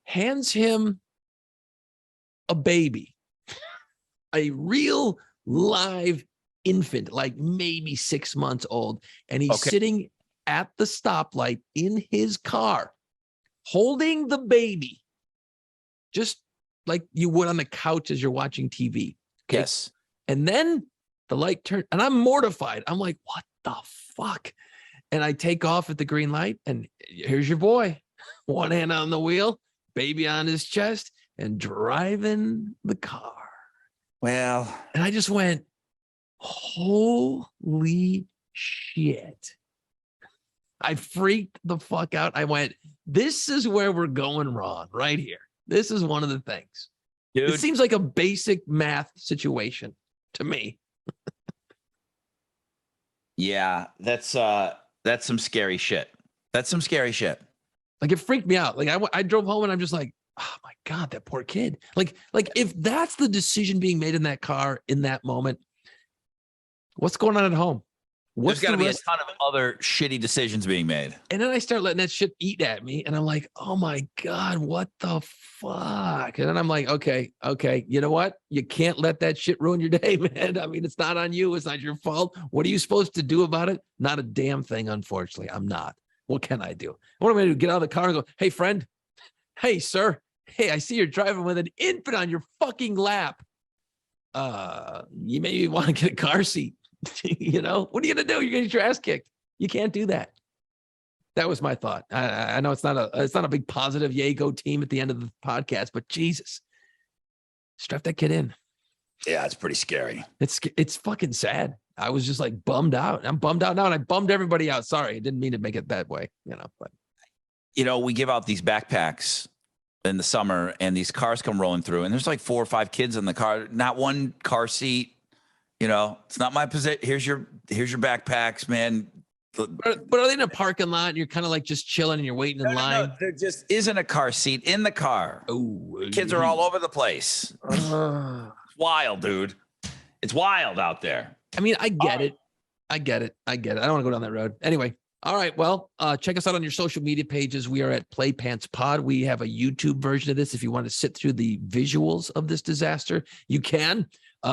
hands him a baby, a real live infant, like maybe 6 months old. And he's sitting at the stoplight in his car, holding the baby, just like you would on the couch as you're watching TV. Okay? Yes. And then the light turned, and I'm mortified. I'm like, what the fuck? And I take off at the green light, and here's your boy, one hand on the wheel, baby on his chest, and driving the car. Well, and I just went, holy shit. I freaked the fuck out. I went, this is where we're going wrong right here. This is one of the things. Dude, it seems like a basic math situation to me. Yeah, that's some scary shit. That's some scary shit. Like it freaked me out. Like I drove home and I'm just like, oh my God, that poor kid. Like if that's the decision being made in that car in that moment, what's going on at home? There's got to be a ton of other shitty decisions being made. And then I start letting that shit eat at me. And I'm like, oh my God, what the fuck? And then I'm like, okay. You know what? You can't let that shit ruin your day, man. I mean, it's not on you. It's not your fault. What are you supposed to do about it? Not a damn thing, unfortunately. I'm not. What can I do? What am I going to do? Get out of the car and go, hey, friend. Hey, sir. Hey, I see you're driving with an infant on your fucking lap. You maybe want to get a car seat. What are you going to do? You're going to get your ass kicked. You can't do that. That was my thought. I know it's not a big positive yay go team at the end of the podcast, but Jesus, strap that kid in. Yeah, it's pretty scary. It's fucking sad. I was just like bummed out. I'm bummed out now, and I bummed everybody out. Sorry, I didn't mean to make it that way. But we give out these backpacks in the summer, and these cars come rolling through, and there's like 4 or 5 kids in the car, not one car seat. It's not my position. Here's your backpacks, man. But are they in a parking lot and you're kind of like just chilling and you're waiting in line? No, there just isn't a car seat in the car. Oh, Kids are all over the place. It's wild, dude. It's wild out there. I mean, I get it. I don't want to go down that road. Anyway. All right. Well, check us out on your social media pages. We are at Play Pants Pod. We have a YouTube version of this. If you want to sit through the visuals of this disaster, you can.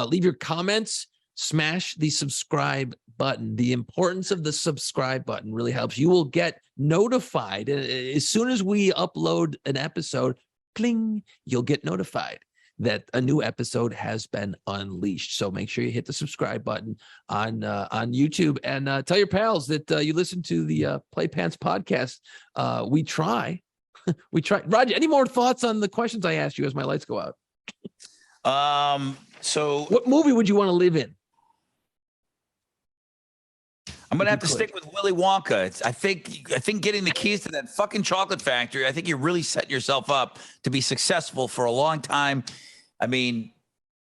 Leave your comments. Smash the subscribe button. The importance of the subscribe button really helps. You will get notified as soon as we upload an episode. Cling, you'll get notified that a new episode has been unleashed. So make sure you hit the subscribe button on YouTube and tell your pals that you listen to the Play Pants podcast. We try. Roger, any more thoughts on the questions I asked you as my lights go out? So what movie would you want to live in? I'm gonna have to stick with Willy Wonka. I think getting the keys to that fucking chocolate factory, I think you're really setting yourself up to be successful for a long time. I mean,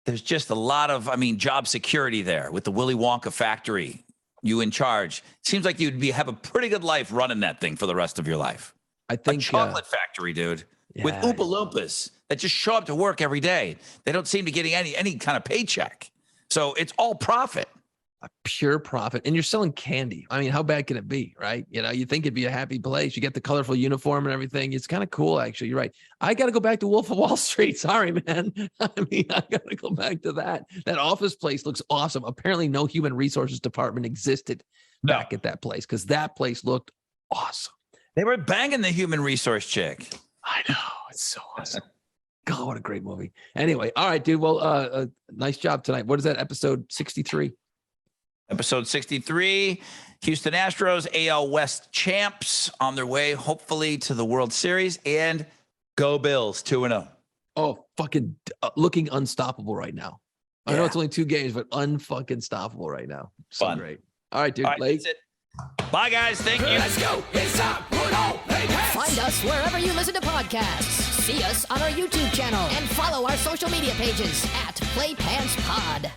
there's just a lot of, job security there with the Willy Wonka factory. You in charge. Seems like you'd have a pretty good life running that thing for the rest of your life. I think a chocolate factory, dude, with Oompa Loompas that just show up to work every day. They don't seem to getting any kind of paycheck. So it's all profit. A pure profit. And you're selling candy. I mean, how bad can it be, right? You know, you think it'd be a happy place. You get the colorful uniform and everything. It's kind of cool, actually. You're right. I got to go back to Wolf of Wall Street. Sorry, man. I got to go back to that. That office place looks awesome. Apparently no human resources department existed back at that place because that place looked awesome. They were banging the human resource chick. I know. It's so awesome. God, what a great movie. Anyway, all right, dude. Well, nice job tonight. What is that? Episode 63? Episode 63, Houston Astros, AL West champs on their way, hopefully, to the World Series. And go Bills, 2-0. Oh, fucking looking unstoppable right now. I know it's only 2 games, but unfucking stoppable right now. So Fun. Great. All right, dude. All right, that's it. Bye, guys. Thank you. Let's go. It's time. Put on Play Pants. Find us wherever you listen to podcasts. See us on our YouTube channel and follow our social media pages at Play Pants Pod.